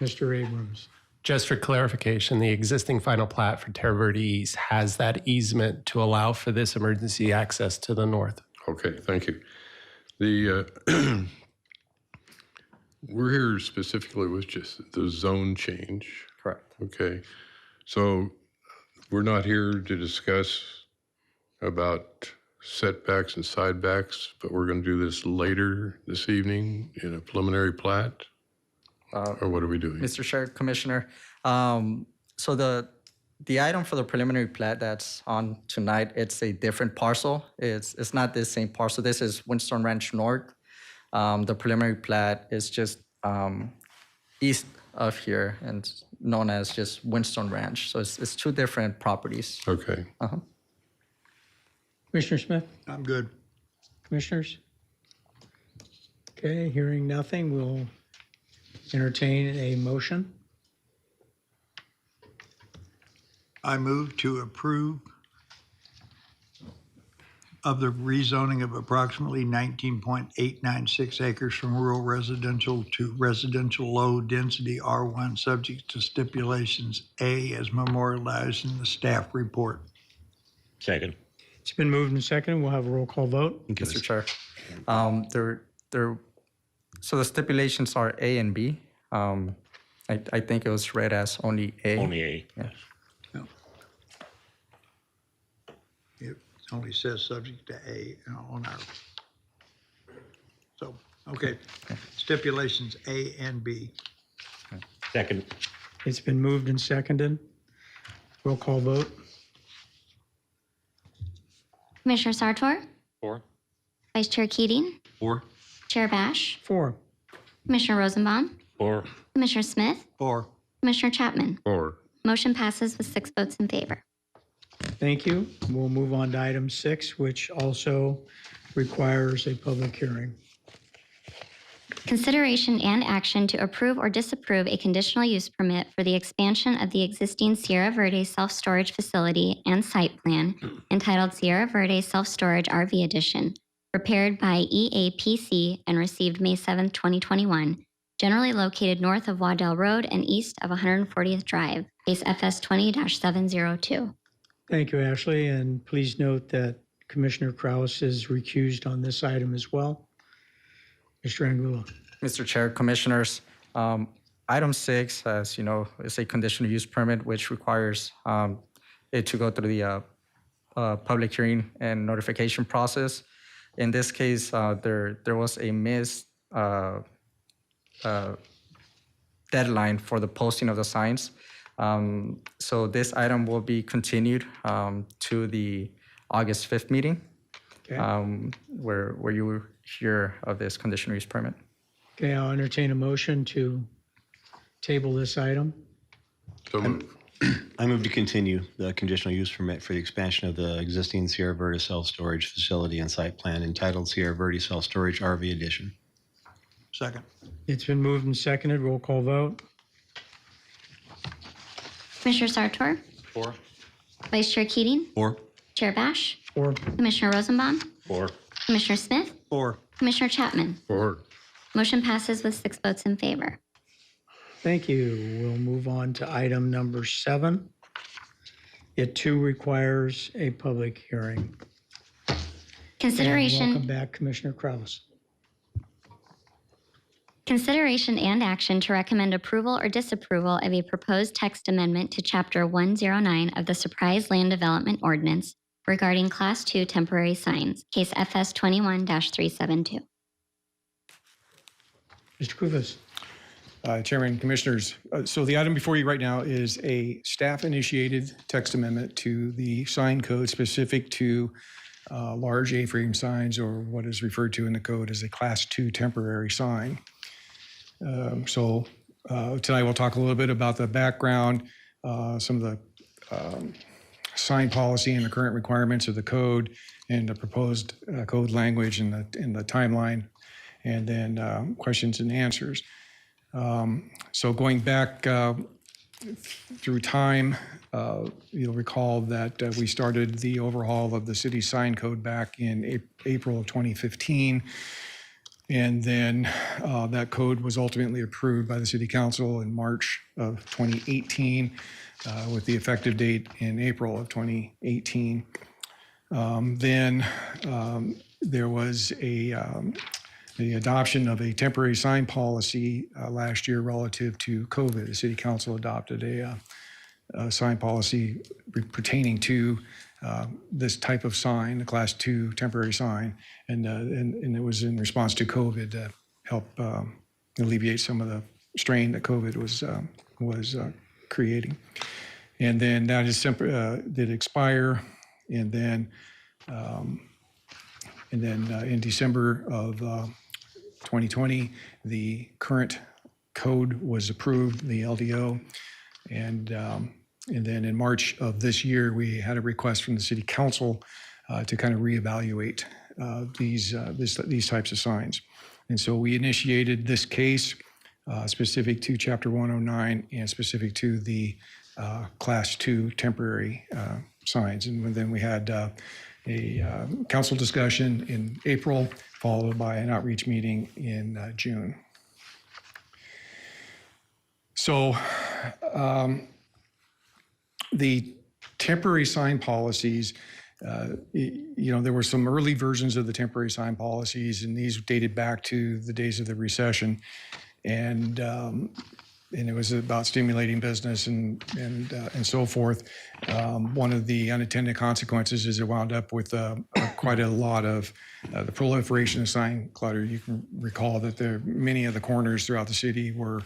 Mr. Abrams. Just for clarification, the existing final plat for Terra Verde East has that easement to allow for this emergency access to the north. Okay, thank you. We're here specifically with just the zone change. Correct. Okay, so we're not here to discuss about setbacks and sidebacks, but we're going to do this later this evening in a preliminary plat? Or what are we doing? Mr. Chair, Commissioner, so the item for the preliminary plat that's on tonight, it's a different parcel. It's not the same parcel. This is Windstone Ranch North. The preliminary plat is just east of here and known as just Windstone Ranch. So it's two different properties. Okay. Commissioner Smith? I'm good. Commissioners? Okay, hearing nothing, we'll entertain a motion. I move to approve of the rezoning of approximately 19.896 acres from rural residential to residential low density R1, subject to stipulations A as memorialized in the staff report. Second. It's been moved and seconded. We'll have a roll call vote. Mr. Chair, so the stipulations are A and B. I think it was read as only A. Only A. Yeah. It only says subject to A on our. So, okay, stipulations A and B. Second. It's been moved and seconded. Roll call vote. Commissioner Sartor, 4. Vice Chair Keating, 4. Chair Bash, 4. Commissioner Rosenbaum, 4. Commissioner Smith, 4. Commissioner Chapman. 4. Motion passes with 6 votes in favor. Thank you. We'll move on to item 6, which also requires a public hearing. Consideration and action to approve or disapprove a conditional use permit for the expansion of the existing Sierra Verde self-storage facility and site plan entitled Sierra Verde Self-Storage RV Edition, prepared by EAPC and received May 7, 2021, generally located north of Waddell Road and east of 140th Drive, case FS 20-702. Thank you, Ashley, and please note that Commissioner Kraus is recused on this item as well. Mr. Angulo. Mr. Chair, Commissioners, Item 6, as you know, is a conditional use permit, which requires it to go through the public hearing and notification process. In this case, there was a missed deadline for the posting of the signs. So this item will be continued to the August 5th meeting, where you will hear of this conditional use permit. Okay, I'll entertain a motion to table this item. So moved. I move to continue the conditional use permit for the expansion of the existing Sierra Verde self-storage facility and site plan entitled Sierra Verde Self-Storage RV Addition. Second. It's been moved and seconded. Roll call vote. Commissioner Sartor, 4. Vice Chair Keating, 4. Chair Bash, 4. Commissioner Rosenbaum, 4. Commissioner Smith, 4. Commissioner Chapman. 4. Motion passes with 6 votes in favor. Thank you. We'll move on to item number 7. It too requires a public hearing. And Consideration. welcome back, Commissioner Kraus. Consideration and action to recommend approval or disapproval of a proposed text amendment to Chapter 109 of the Surprise Land Development Ordinance regarding Class 2 temporary signs, case FS 21-372. Mr. Kufis. Chairman, Commissioners, so the item before you right now is a staff-initiated text amendment to the sign code specific to large A-frame signs, or what is referred to in the code as a Class 2 temporary sign. Tonight we'll talk a little bit about the background, some of the sign policy and the current requirements of the code, and the proposed code language in the timeline, and then questions and answers. So going back through time, you'll recall that we started the overhaul of the city sign code back in April of 2015. And then that code was ultimately approved by the City Council in March of 2018 with the effective date in April of 2018. Then there was the adoption of a temporary sign policy last year relative to COVID. The City Council adopted a sign policy pertaining to this type of sign, the Class 2 temporary sign, and it was in response to COVID to help alleviate some of the strain that COVID was creating. And then that is did expire, and then in December of 2020, the current code was approved, the LDO, and then in March of this year, we had a request from the City Council to kind of reevaluate these types of signs. And so we initiated this case specific to Chapter 109 and specific to the Class 2 temporary signs. And then we had a council discussion in April, followed by an outreach meeting in June. So the temporary sign policies, there were some early versions of the temporary sign policies, and these dated back to the days of the recession. And it was about stimulating business and so forth. One of the unintended consequences is it wound up with quite a lot of the proliferation of sign clutter. You can recall that many of the corners throughout the city were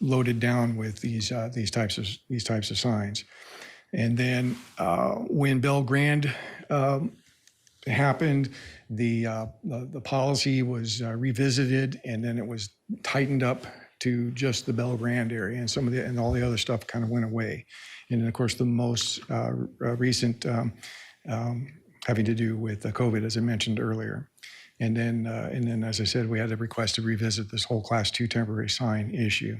loaded down with these types of signs. And then when Bell Grand happened, the policy was revisited, and then it was tightened up to just the Bell Grand area, and all the other stuff kind of went away. And then, of course, the most recent having to do with COVID, as I mentioned earlier. And then, as I said, we had a request to revisit this whole Class 2 temporary sign issue.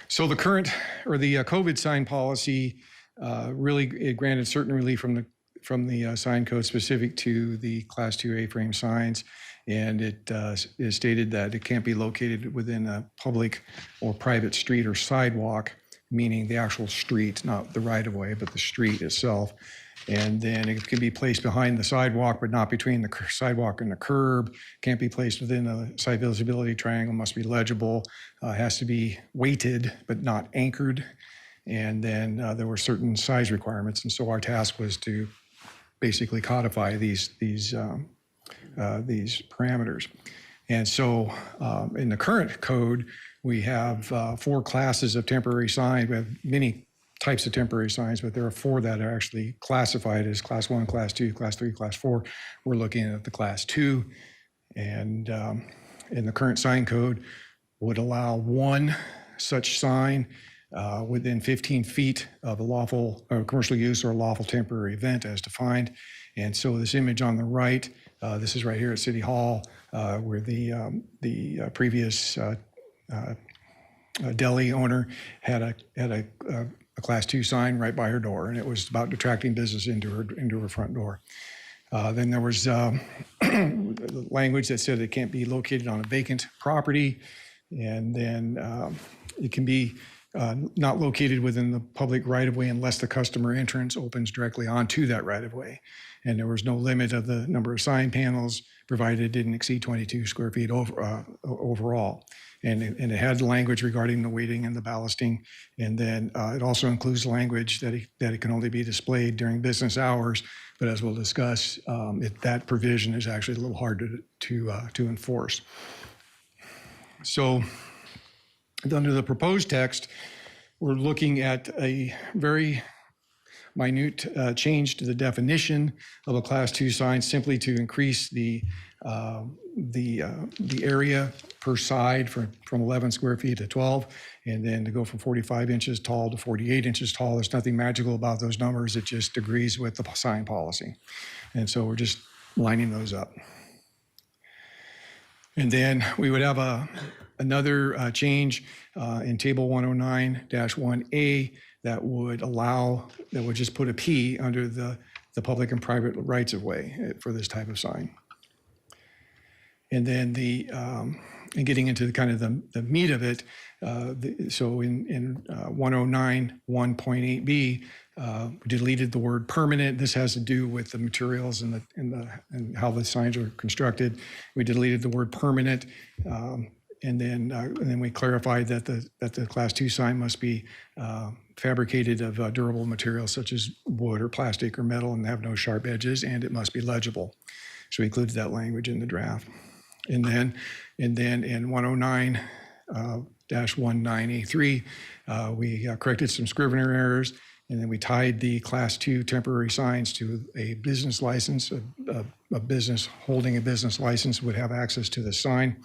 So the current, or the COVID sign policy, it granted certain relief from the sign code specific to the Class 2 A-frame signs. And it is stated that it can't be located within a public or private street or sidewalk, meaning the actual street, not the right-of-way, but the street itself. And then it can be placed behind the sidewalk, but not between the sidewalk and the curb. Can't be placed within a side visibility triangle, must be legible, has to be weighted, but not anchored. And then there were certain size requirements. And so our task was to basically codify these parameters. And so in the current code, we have 4 classes of temporary signs. We have many types of temporary signs, but there are 4 that are actually classified as class 1, class 2, class 3, class 4. We're looking at the class 2. And in the current sign code would allow 1 such sign within 15 feet of a lawful or commercial use or a lawful temporary event as defined. And so this image on the right, this is right here at City Hall, where the previous deli owner had a class 2 sign right by her door, and it was about attracting business into her front door. Then there was language that said it can't be located on a vacant property, and then it can be not located within the public right-of-way unless the customer entrance opens directly onto that right-of-way. And there was no limit of the number of sign panels, provided it didn't exceed 22 square feet overall. And it had language regarding the weighting and the ballasting. And then it also includes language that it can only be displayed during business hours. But as we'll discuss, that provision is actually a little hard to enforce. So under the proposed text, we're looking at a very minute change to the definition of a class 2 sign, simply to increase the area per side from 11 square feet to 12, and then to go from 45 inches tall to 48 inches tall. There's nothing magical about those numbers. It just agrees with the sign policy. And so we're just lining those up. And then we would have another change in table 109-1A that would just put a P under the public and private rights of way for this type of sign. And then and getting into the meat of it, so in 109-1.8B, we deleted the word permanent. This has to do with the materials and how the signs are constructed. We deleted the word permanent. And then we clarified that the class 2 sign must be fabricated of durable materials such as wood or plastic or metal and have no sharp edges, and it must be legible. So we included that language in the draft. And then in 109-19A3, we corrected some Scrivener errors, and then we tied the class 2 temporary signs to a business license. A business holding a business license would have access to the sign.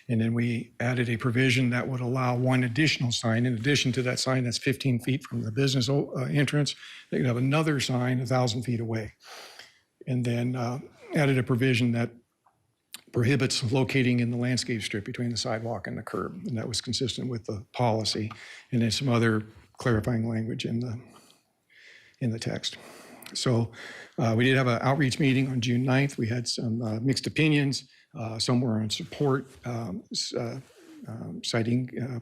And then we added a provision that would allow 1 additional sign, in addition to that sign that's 15 feet from the business entrance. They could have another sign 1,000 feet away. And then added a provision that prohibits locating in the landscape strip between the sidewalk and the curb. And that was consistent with the policy. And then some other clarifying language in the text. So we did have an outreach meeting on June 9th. We had some mixed opinions. Some were in support, citing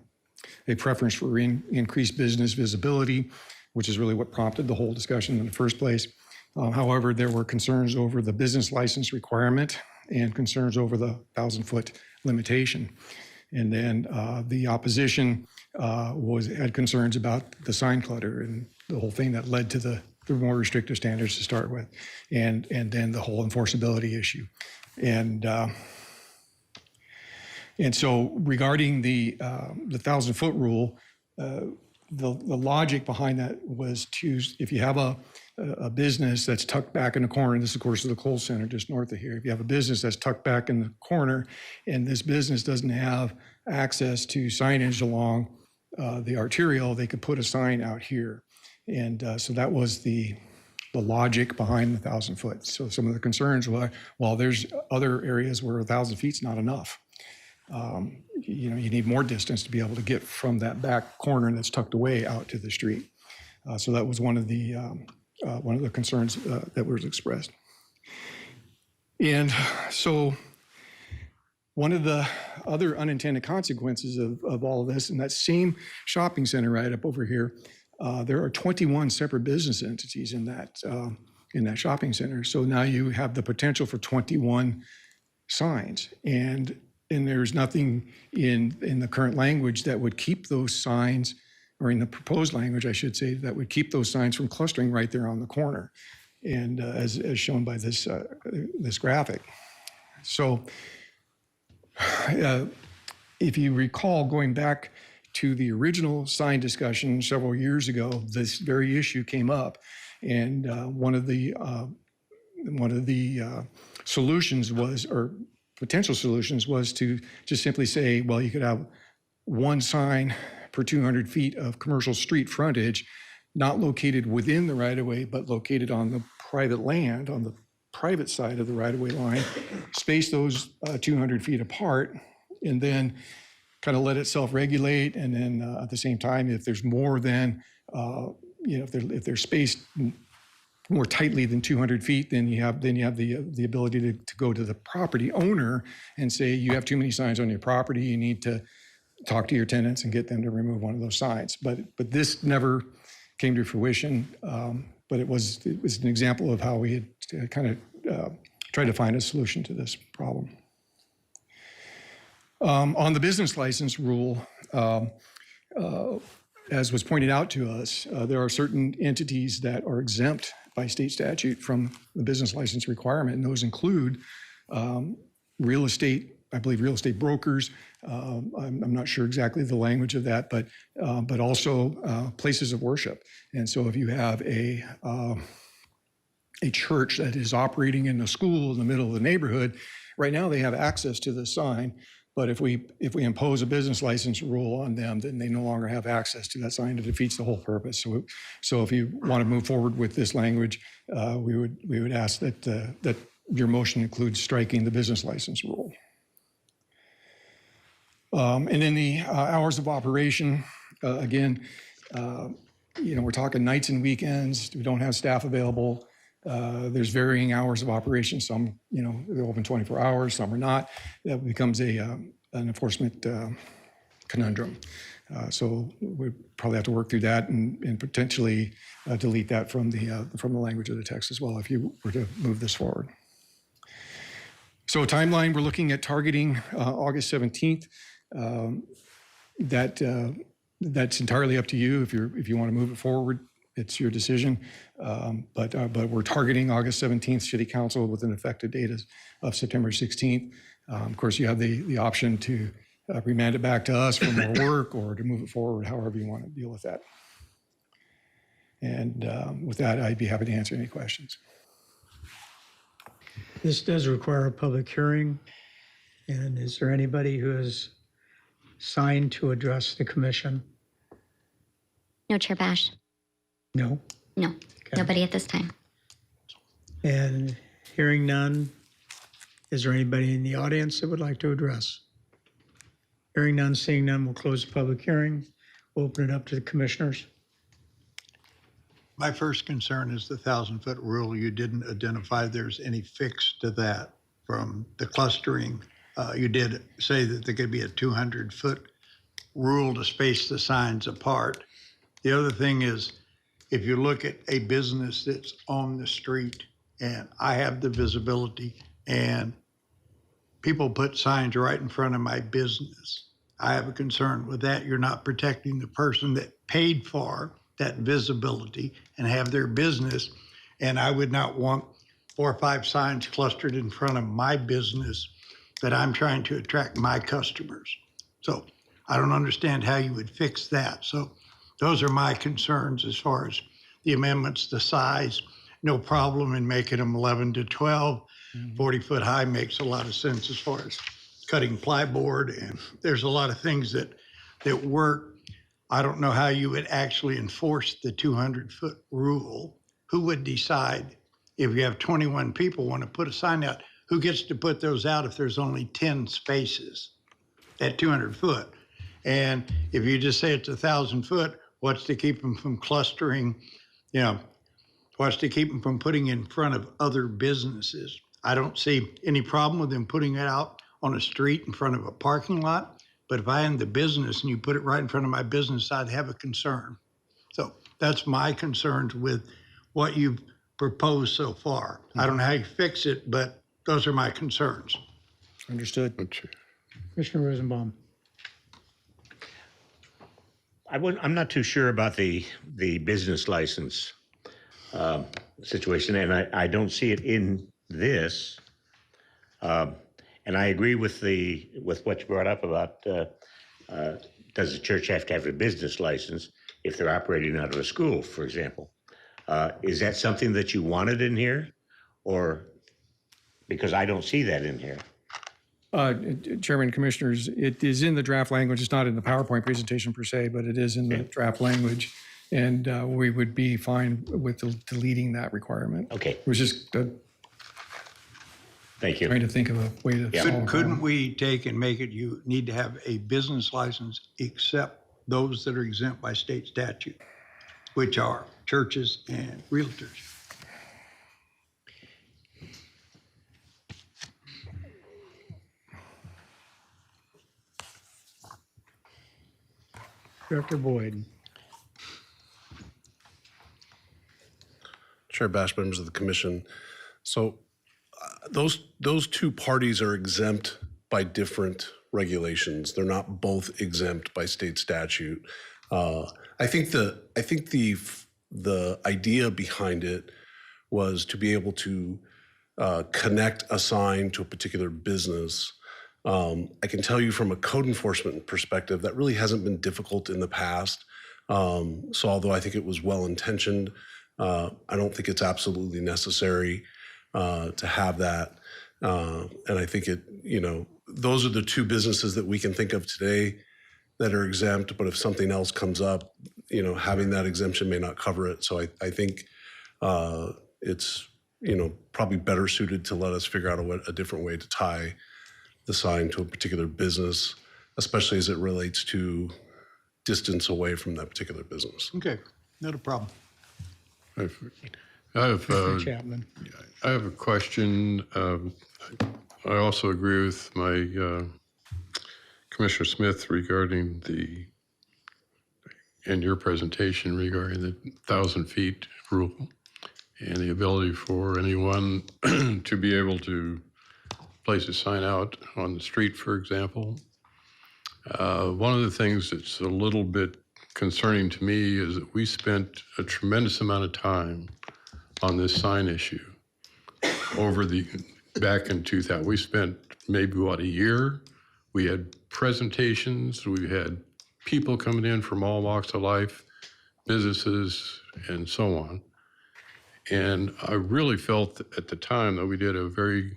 a preference for increased business visibility, which is really what prompted the whole discussion in the first place. However, there were concerns over the business license requirement and concerns over the 1,000-foot limitation. And then the opposition had concerns about the sign clutter and the whole thing that led to the more restrictive standards to start with, and then the whole enforceability issue. And so regarding the 1,000-foot rule, the logic behind that was to, if you have a business that's tucked back in the corner, and this of course is the Kohl Center just north of here, if you have a business that's tucked back in the corner and this business doesn't have access to signage along the arterial, they could put a sign out here. And so that was the logic behind the 1,000-foot. So some of the concerns were, well, there's other areas where 1,000 feet's not enough. You need more distance to be able to get from that back corner that's tucked away out to the street. So that was one of the concerns that was expressed. And so one of the other unintended consequences of all of this, in that same shopping center right up over here, there are 21 separate business entities in that shopping center. So now you have the potential for 21 signs, and there's nothing in the current language that would keep those signs, or in the proposed language, I should say, that would keep those signs from clustering right there on the corner, and as shown by this graphic. So if you recall, going back to the original sign discussion several years ago, this very issue came up, and one of the solutions was, or potential solutions was, to just simply say, well, you could have one sign per 200 feet of commercial street frontage, not located within the right-of-way, but located on the private land, on the private side of the right-of-way line, space those 200 feet apart, and then kind of let it self-regulate. And then at the same time, if there's more than, if they're spaced more tightly than 200 feet, then you have the ability to go to the property owner and say, you have too many signs on your property, you need to talk to your tenants and get them to remove one of those signs. But this never came to fruition. But it was an example of how we had kind of tried to find a solution to this problem. On the business license rule, as was pointed out to us, there are certain entities that are exempt by state statute from the business license requirement, and those include real estate, I believe real estate brokers. I'm not sure exactly the language of that, but also places of worship. And so if you have a church that is operating in a school in the middle of the neighborhood, right now they have access to the sign. But if we impose a business license rule on them, then they no longer have access to that sign. It defeats the whole purpose. So if you want to move forward with this language, we would ask that your motion includes striking the business license rule. And then the hours of operation, again, we're talking nights and weekends. We don't have staff available. There's varying hours of operation. Some, they're open 24 hours, some are not. That becomes an enforcement conundrum. So we probably have to work through that and potentially delete that from the language of the text as well, if you were to move this forward. So a timeline, we're looking at targeting August 17th. That's entirely up to you. If you want to move it forward, it's your decision. But we're targeting August 17th, City Council, with an effective date of September 16th. Of course, you have the option to remand it back to us for more work, or to move it forward, however you want to deal with that. And with that, I'd be happy to answer any questions. This does require a public hearing. And is there anybody who is signed to address the commission? No, Chair Bash. No? No, nobody at this time. And hearing none, is there anybody in the audience that would like to address? Hearing none, seeing none, we'll close the public hearing. We'll open it up to the commissioners. My first concern is the 1,000-foot rule. You didn't identify there's any fix to that from the clustering. You did say that there could be a 200-foot rule to space the signs apart. The other thing is, if you look at a business that's on the street, and I have the visibility, and people put signs right in front of my business, I have a concern with that. You're not protecting the person that paid for that visibility and have their business. And I would not want 4 or 5 signs clustered in front of my business that I'm trying to attract my customers. So I don't understand how you would fix that. So those are my concerns as far as the amendments, the size. No problem in making them 11 to 12. 40-foot high makes a lot of sense as far as cutting plyboard, and there's a lot of things that work. I don't know how you would actually enforce the 200-foot rule. Who would decide if you have 21 people want to put a sign out? Who gets to put those out if there's only 10 spaces at 200 foot? And if you just say it's 1,000 foot, what's to keep them from clustering? What's to keep them from putting in front of other businesses? I don't see any problem with them putting it out on a street in front of a parking lot. But if I am the business and you put it right in front of my business, I'd have a concern. So That's my concerns with what you've proposed so far. I don't know how you fix it, but those are my concerns. Understood. Commissioner Rosenbaum. I'm not too sure about the business license situation, and I don't see it in this. And I agree with what you brought up about does the church have to have a business license if they're operating out of a school, for example? Is that something that you wanted in here, or because I don't see that in here? Chairman, Commissioners, it is in the draft language. It's not in the PowerPoint presentation per se, but it is in the draft language. And we would be fine with deleting that requirement. Okay. It was just Thank you. trying to think of a way to solve it. Couldn't we take and make it, you need to have a business license except those that are exempt by state statute, which are churches and realtors? Director Boyd. Chair Bash, members of the commission. So those two parties are exempt by different regulations. They're not both exempt by state statute. I think the idea behind it was to be able to connect a sign to a particular business. I can tell you from a code enforcement perspective, that really hasn't been difficult in the past. So although I think it was well-intentioned, I don't think it's absolutely necessary to have that. And I think those are the two businesses that we can think of today that are exempt, but if something else comes up, having that exemption may not cover it. So I think it's, probably better suited to let us figure out a different way to tie the sign to a particular business, especially as it relates to distance away from that particular business. Okay, not a problem. I have Chapman. I have a question. I also agree with my Commissioner Smith regarding in your presentation regarding the 1,000 feet rule and the ability for anyone to be able to place a sign out on the street, for example. One of the things that's a little bit concerning to me is that we spent a tremendous amount of time on this sign issue back in 2000. We spent maybe, a year. We had presentations. We had people coming in from all walks of life, businesses, and so on. And I really felt at the time that we did a very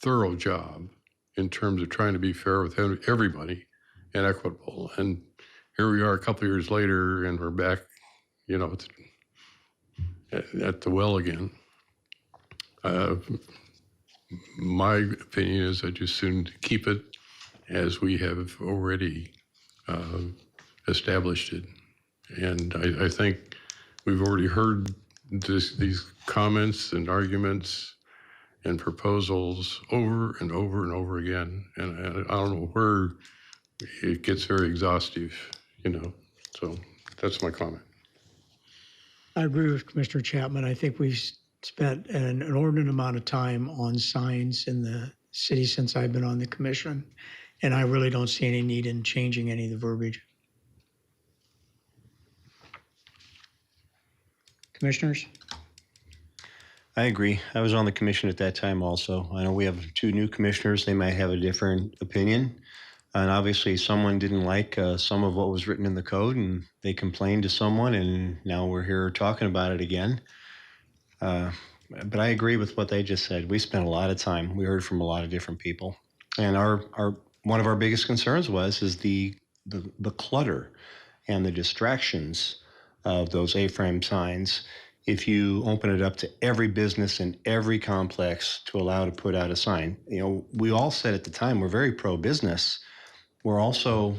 thorough job in terms of trying to be fair with everybody and equitable. And here we are a couple of years later, and we're back, at the well again. My opinion is I'd just soon keep it as we have already established it. And I think we've already heard these comments and arguments and proposals over and over and over again. And I don't know where it gets very exhaustive, So that's my comment. I agree with Commissioner Chapman. I think we've spent an inordinate amount of time on signs in the city since I've been on the commission, and I really don't see any need in changing any of the verbiage. Commissioners? I agree. I was on the commission at that time also. I know we have 2 new commissioners. They might have a different opinion. And obviously someone didn't like some of what was written in the code, and they complained to someone, and now we're here talking about it again. But I agree with what they just said. We spent a lot of time. We heard from a lot of different people. And one of our biggest concerns is the clutter and the distractions of those A-frame signs. If you open it up to every business in every complex to allow to put out a sign, we all said at the time, we're very pro-business. We're also,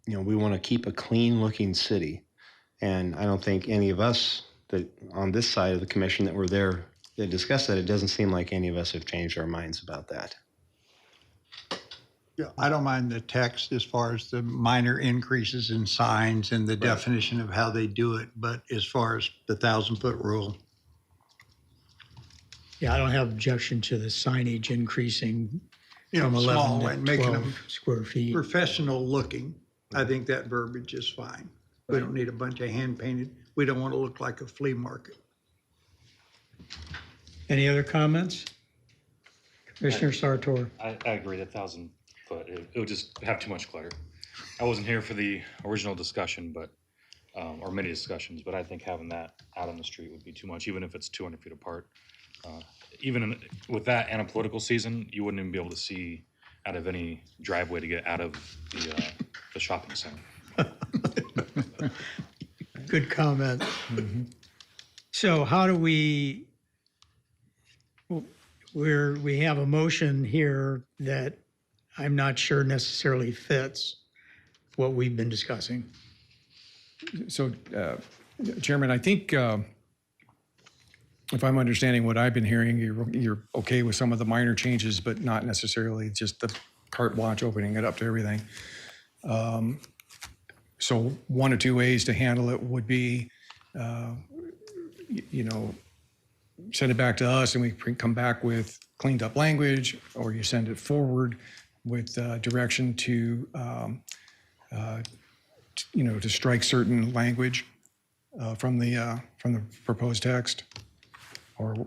we want to keep a clean looking city. And I don't think any of us that on this side of the commission that were there that discussed that, it doesn't seem like any of us have changed our minds about that. Yeah, I don't mind the text as far as the minor increases in signs and the definition of how they do it, but as far as the 1,000-foot rule, Yeah, I don't have objection to the signage increasing you know, from 11 small to and making 12 them square feet. professional looking. I think that verbiage is fine. We don't need a bunch of hand painted. We don't want to look like a flea market. Any other comments? Commissioner Sartor? I agree, that 1,000-foot, it would just have too much clutter. I wasn't here for the original discussion, but, or many discussions, but I think having that out on the street would be too much, even if it's 200 feet apart. With that and a political season, you wouldn't even be able to see out of any driveway to get out of the shopping center. Good comment. So how do we have a motion here that I'm not sure necessarily fits what we've been discussing. So, Chairman, I think if I'm understanding what I've been hearing, you're okay with some of the minor changes, but not necessarily just the carte blanche opening it up to everything. So one or two ways to handle it would be, send it back to us and we can come back with cleaned up language, or you send it forward with direction to, to strike certain language from the proposed text. Or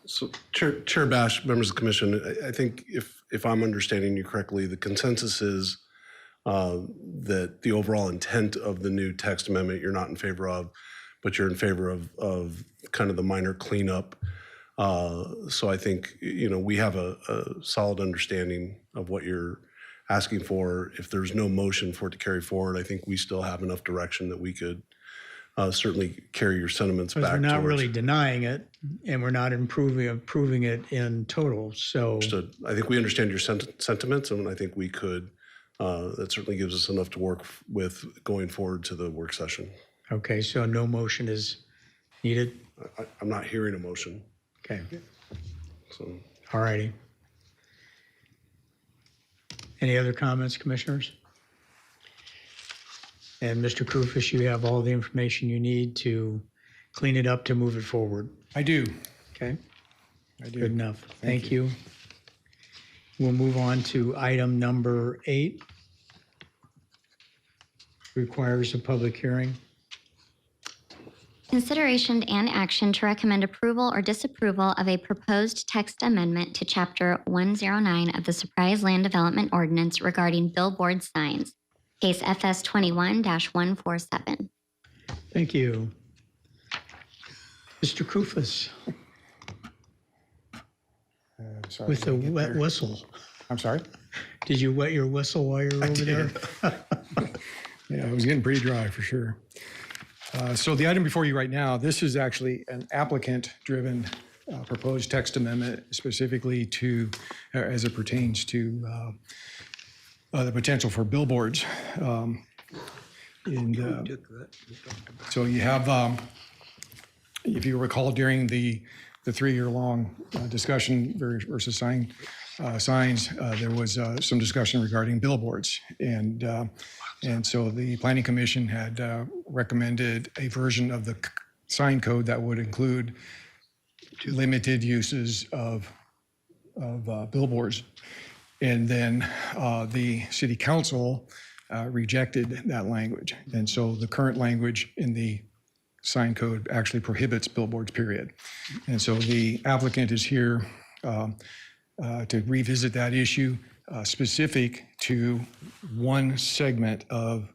So Chair Bash, members of the commission, I think if I'm understanding you correctly, the consensus is that the overall intent of the new text amendment you're not in favor of, but you're in favor of kind of the minor cleanup. So I think, we have a solid understanding of what you're asking for. If there's no motion for it to carry forward, I think we still have enough direction that we could certainly carry your sentiments back. Because we're not towards- really denying it, and we're not approving it in total, so. Understood. I think we understand your sentiments, and I think we could, that certainly gives us enough to work with going forward to the work session. Okay, so no motion is needed? I'm not hearing a motion, Okay, so. all righty. Any other comments, commissioners? And Mr. Krufus, you have all the information you need to clean it up to move it forward. I do. Okay, I do. good enough. Thank you. We'll move on to item number 8. Requires a public hearing. Consideration and action to recommend approval or disapproval of a proposed text amendment to Chapter 109 of the Surprise Land Development Ordinance regarding billboard signs, case FS 21-147. Thank you. Mr. Krufus, Sorry, with the did I get wet there? whistle. I'm sorry? Did you wet your whistle while you were over there? Yeah, it was getting pretty dry for sure. So the item before you right now, this is actually an applicant-driven proposed text amendment specifically to, as it pertains to the potential for billboards. So you have, if you recall during the 3-year-long discussion versus signs, there was some discussion regarding billboards. And so the Planning Commission had recommended a version of the sign code that would include limited uses of billboards. And then the City Council rejected that language. And so the current language in the sign code actually prohibits billboards, period. And so the applicant is here to revisit that issue specific to one segment of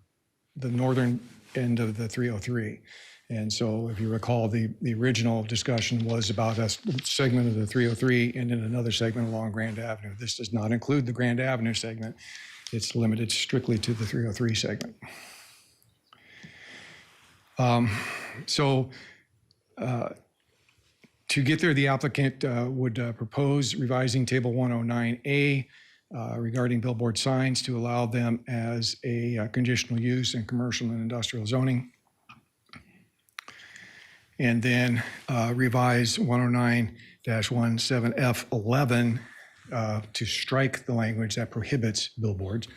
the northern end of the 303. And so if you recall, the original discussion was about a segment of the 303 and then another segment along Grand Avenue. This does not include the Grand Avenue segment. It's limited strictly to the 303 segment. To get there, the applicant would propose revising Table 109A regarding billboard signs to allow them as a conditional use in commercial and industrial zoning. And then revise 109-17F11 to strike the language that prohibits billboards.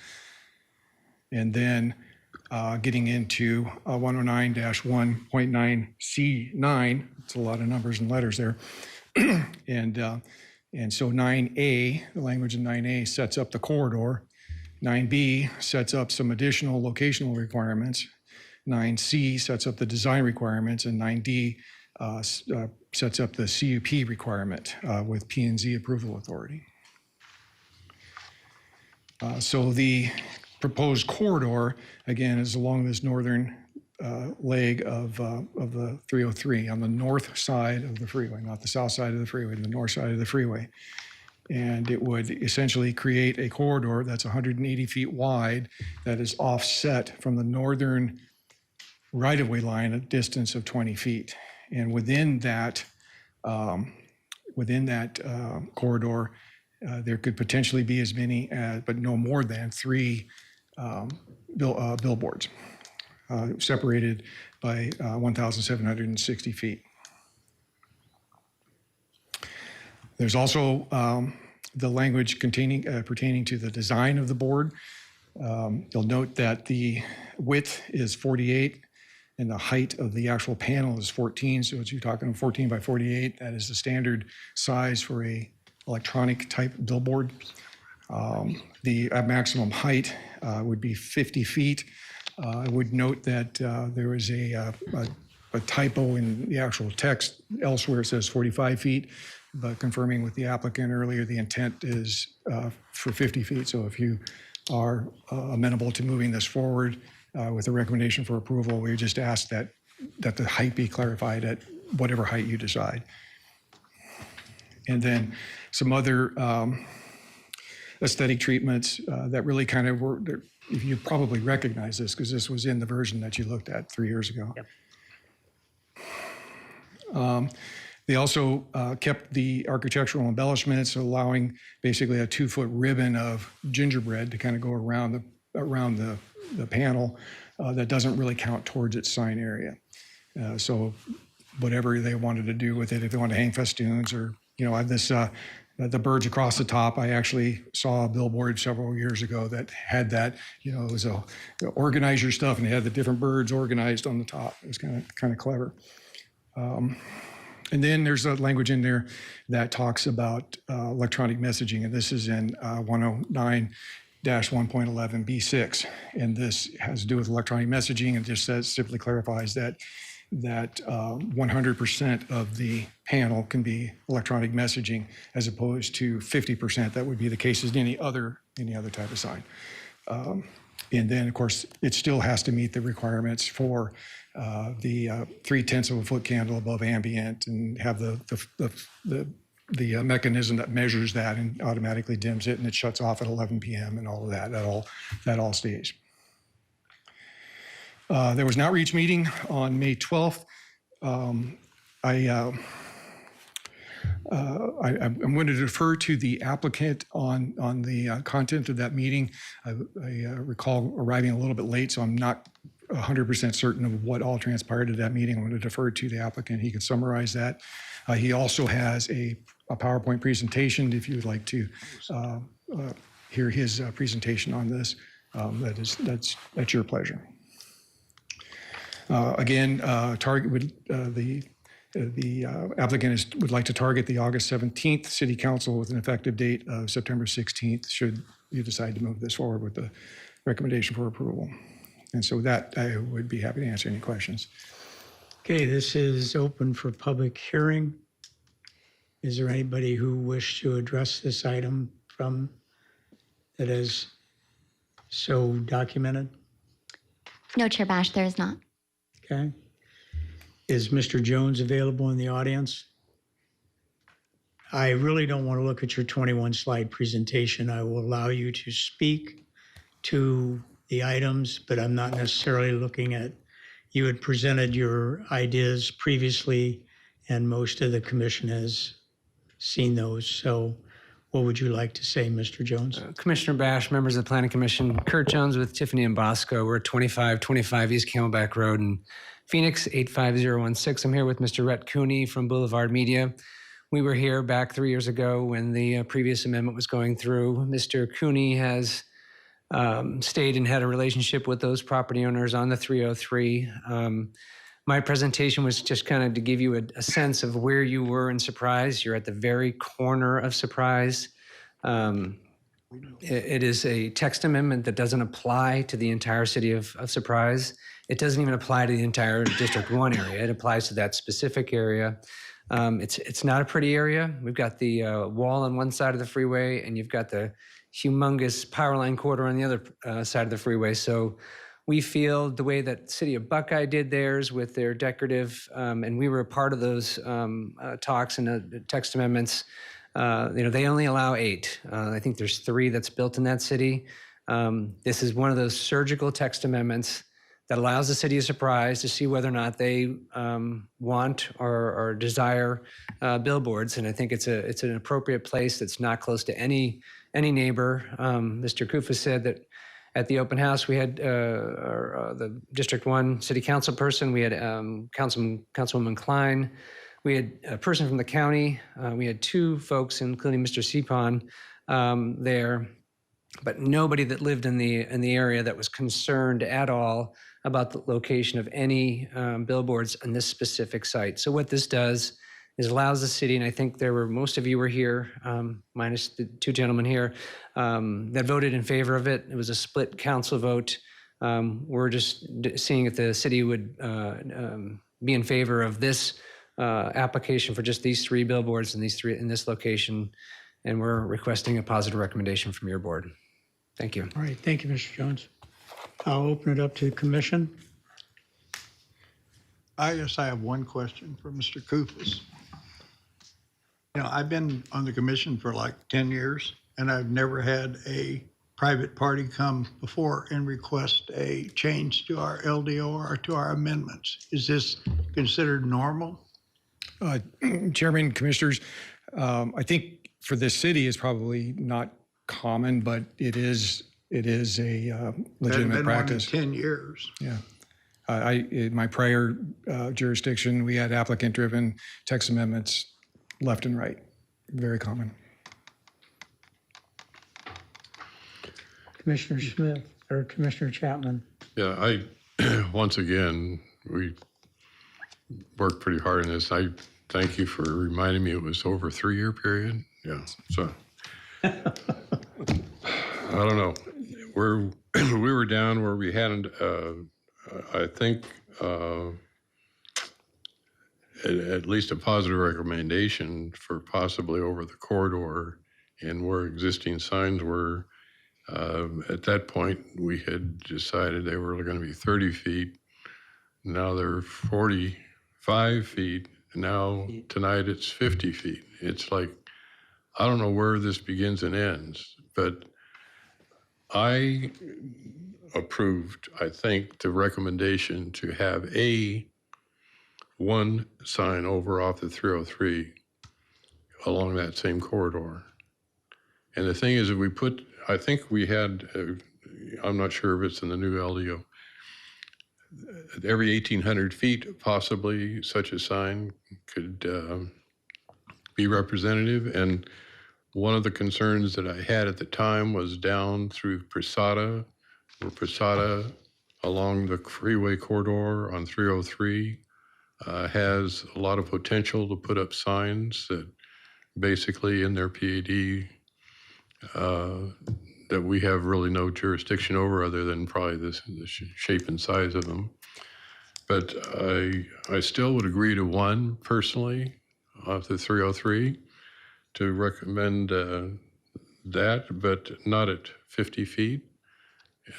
And then getting into 109-1.9C9, it's a lot of numbers and letters there. And so 9A, the language in 9A sets up the corridor. 9B sets up some additional locational requirements. 9C sets up the design requirements, and 9D sets up the CUP requirement with P&Z approval authority. So the proposed corridor, again, is along this northern leg of the 303 on the north side of the freeway, not the south side of the freeway, the north side of the freeway. And it would essentially create a corridor that's 180 feet wide that is offset from the northern right-of-way line at a distance of 20 feet. And within that corridor, there could potentially be as many as, but no more than 3 billboards separated by 1,760 feet. There's also the language pertaining to the design of the board. You'll note that the width is 48 and the height of the actual panel is 14. So you're talking 14 by 48. That is the standard size for a electronic type billboard. The maximum height would be 50 feet. I would note that there is a typo in the actual text. Elsewhere it says 45 feet, but confirming with the applicant earlier, the intent is for 50 feet. So if you are amenable to moving this forward with a recommendation for approval, we just ask that the height be clarified at whatever height you decide. And then some other aesthetic treatments that really kind of were, you probably recognize this because this was in the version that you looked at 3 years ago. Yep. They also kept the architectural embellishments, allowing basically a 2-foot ribbon of gingerbread to kind of go around the panel that doesn't really count towards its sign area. So whatever they wanted to do with it, if they want to hang festoons or, I have this, the birds across the top. I actually saw a billboard several years ago that had that, it was organize your stuff, and they had the different birds organized on the top. It was kind of clever. And then there's a language in there that talks about electronic messaging, and this is in 109-1.11B6. And this has to do with electronic messaging, and just simply clarifies that 100% of the panel can be electronic messaging, as opposed to 50%. That would be the case as any other type of sign. And then, of course, it still has to meet the requirements for the 0.3 of a foot candle above ambient, and have the mechanism that measures that and automatically dims it, and it shuts off at 11 p.m. and all of that. That all stays. There was an outreach meeting on May 12th. I'm going to defer to the applicant on the content of that meeting. I recall arriving a little bit late, so I'm not 100% certain of what all transpired at that meeting. I'm going to defer to the applicant. He can summarize that. He also has a PowerPoint presentation if you would like to hear his presentation on this. That's your pleasure. Again, the applicant would like to target the August 17th City Council with an effective date of September 16th, should you decide to move this forward with the recommendation for approval. And so with that, I would be happy to answer any questions. Okay, this is open for public hearing. Is there anybody who wishes to address this item that is so documented? No, Chair Bash, there is not. Okay. Is Mr. Jones available in the audience? I really don't want to look at your 21-slide presentation. I will allow you to speak to the items, but I'm not necessarily looking at, you had presented your ideas previously, and most of the commission has seen those. So what would you like to say, Mr. Jones? Commissioner Bash, members of the Planning Commission, Kurt Jones with Tiffany and Bosco. We're at 2525 East Camelback Road in Phoenix, 85016. I'm here with Mr. Rhett Cooney from Boulevard Media. We were here back 3 years ago when the previous amendment was going through. Mr. Cooney has stayed and had a relationship with those property owners on the 303. My presentation was just kind of to give you a sense of where you were in Surprise. You're at the very corner of Surprise. It is a text amendment that doesn't apply to the entire city of Surprise. It doesn't even apply to the entire District 1 area. It applies to that specific area. It's not a pretty area. We've got the wall on one side of the freeway, and you've got the humongous power line corridor on the other side of the freeway. So we feel the way that City of Buckeye did theirs with their decorative, and we were a part of those talks and the text amendments. They only allow 8. I think there's 3 that's built in that city. This is one of those surgical text amendments that allows the city of Surprise to see whether or not they want or desire billboards. And I think it's an appropriate place that's not close to any neighbor. Mr. Kufa said that at the open house, we had the District 1 City Council person, we had Councilwoman Klein, we had a person from the county, we had 2 folks, including Mr. Sepon there, but nobody that lived in the area that was concerned at all about the location of any billboards on this specific site. So what this does is allows the city, and I think most of you were here, minus the 2 gentlemen here, that voted in favor of it. It was a split council vote. We're just seeing if the city would be in favor of this application for just these 3 billboards in this location, and we're requesting a positive recommendation from your board. Thank you. All right, thank you, Mr. Jones. I'll open it up to the commission. I guess I have one question for Mr. Kufis. I've been on the commission for like 10 years, and I've never had a private party come before and request a change to our LDO or to our amendments. Is this considered normal? Chairman, Commissioners, I think for this city it's probably not common, but it is a legitimate practice. Been 10 years. Yeah. In my prior jurisdiction, we had applicant-driven text amendments left and right. Very common. Commissioner Smith or Commissioner Chapman. Yeah, once again, we worked pretty hard on this. I thank you for reminding me it was over a 3-year period. Yeah, so I don't know. We were down where we hadn't, I think, at least a positive recommendation for possibly over the corridor and where existing signs were. At that point, we had decided they were going to be 30 feet. Now they're 45 feet. Now tonight it's 50 feet. It's like, I don't know where this begins and ends, but I approved, I think, the recommendation to have one sign over off the 303 along that same corridor. And the thing is, if I think we had, I'm not sure if it's in the new LDO, every 1,800 feet, possibly such a sign could be representative. And one of the concerns that I had at the time was down through Posada, where Posada along the freeway corridor on 303 has a lot of potential to put up signs that basically in their PAD that we have really no jurisdiction over other than probably the shape and size of them. But I still would agree to one personally off the 303 to recommend that, but not at 50 feet.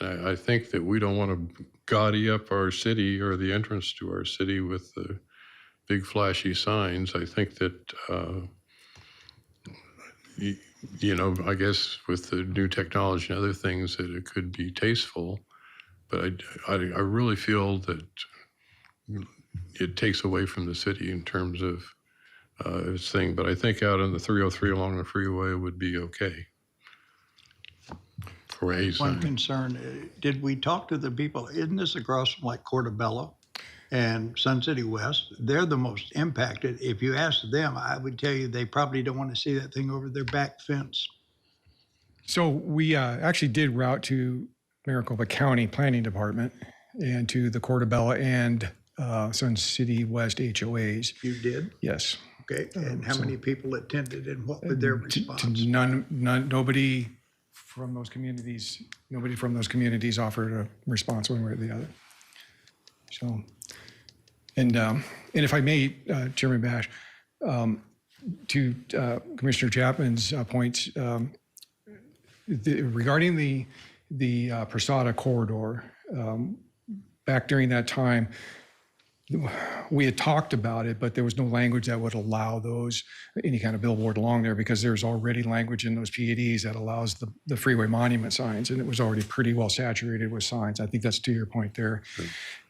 And I think that we don't want to gaudy up our city or the entrance to our city with the big flashy signs. I think that, I guess with the new technology and other things that it could be tasteful, but I really feel that it takes away from the city in terms of its thing. But I think out on the 303 along the freeway would be okay. One concern, did we talk to the people? Isn't this across from like Portobello? and Sun City West, they're the most impacted. If you ask them, I would tell you they probably don't want to see that thing over their back fence. So we actually did route to Maricopa County Planning Department and to the Cortobella and Sun City West HOAs. You did? Yes. Okay, and how many people attended and what was their response? Nobody from those communities, offered a response one way or the other. So, and if I may, Chairman Bash, to Commissioner Chapman's point, regarding the Prasada corridor, back during that time, we had talked about it, but there was no language that would allow any kind of billboard along there, because there's already language in those PADs that allows the freeway monument signs, and it was already pretty well saturated with signs. I think that's to your point there.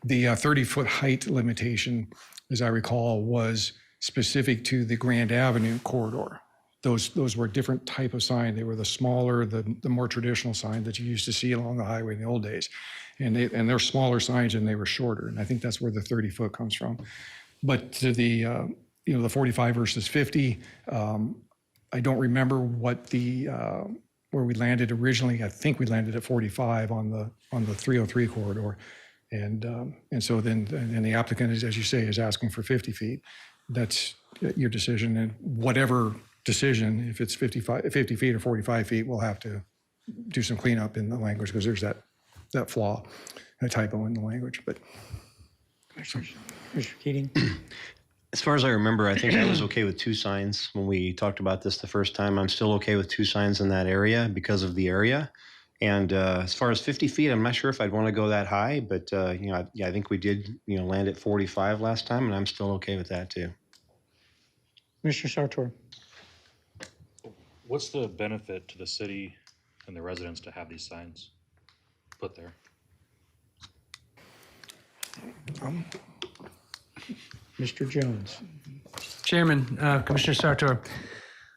The 30-foot height limitation, as I recall, was specific to the Grand Avenue corridor. Those were a different type of sign. They were the smaller, the more traditional sign that you used to see along the highway in the old days. And they're smaller signs and they were shorter. And I think that's where the 30-foot comes from. But to the 45 versus 50, I don't remember what where we landed originally. I think we landed at 45 on the 303 corridor. And so then the applicant is, as you say, is asking for 50 feet. That's your decision. And whatever decision, if it's 50 feet or 45 feet, we'll have to do some cleanup in the language, because there's that flaw, a typo in the language. But Commissioner Keating? As far as I remember, I think I was okay with 2 signs when we talked about this the first time. I'm still okay with 2 signs in that area because of the area. And as far as 50 feet, I'm not sure if I'd want to go that high, but I think we did land at 45 last time, and I'm still okay with that too. Commissioner Sartor? What's the benefit to the city and the residents to have these signs put there? Mr. Jones? Chairman, Commissioner Sartor,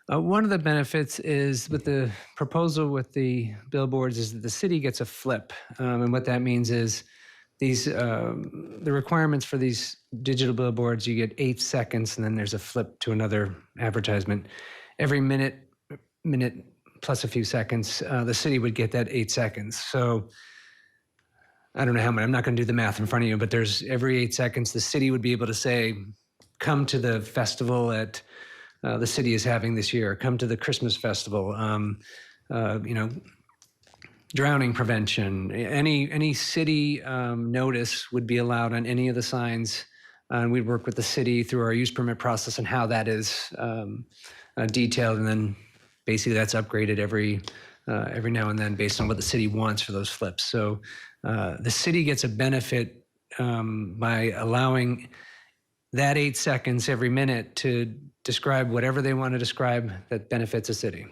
one of the benefits is with the proposal with the billboards is that the city gets a flip. And what that means is the requirements for these digital billboards, you get 8 seconds and then there's a flip to another advertisement. Every minute plus a few seconds, the city would get that 8 seconds. So I don't know how many, I'm not going to do the math in front of you, but there's every 8 seconds, the city would be able to say, come to the festival at the city is having this year, come to the Christmas festival, drowning prevention, any city notice would be allowed on any of the signs. And we'd work with the city through our use permit process and how that is detailed. And then basically that's upgraded every now and then based on what the city wants for those flips. So the city gets a benefit by allowing that 8 seconds every minute to describe whatever they want to describe that benefits the city.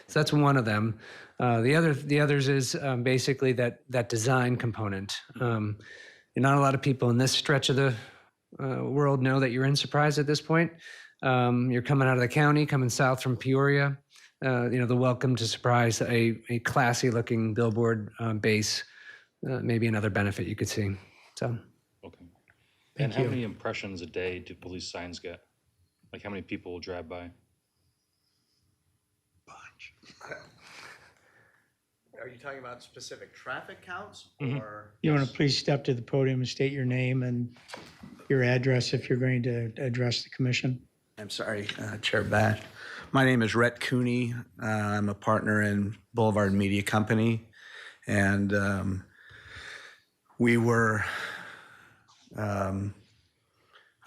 So that's one of them. The others is basically that design component. Not a lot of people in this stretch of the world know that you're in Surprise at this point. You're coming out of the county, coming south from Peoria. The Welcome to Surprise, a classy looking billboard base, maybe another benefit you could see. So. Okay. And how many impressions a day do police signs get? Like how many people will drive by? Are you talking about specific traffic counts Mhm. or? You want to please step to the podium and state your name and your address if you're going to address the commission? I'm sorry, Chair Bash. My name is Rhett Cooney. I'm a partner in Boulevard Media Company. And we were, I'm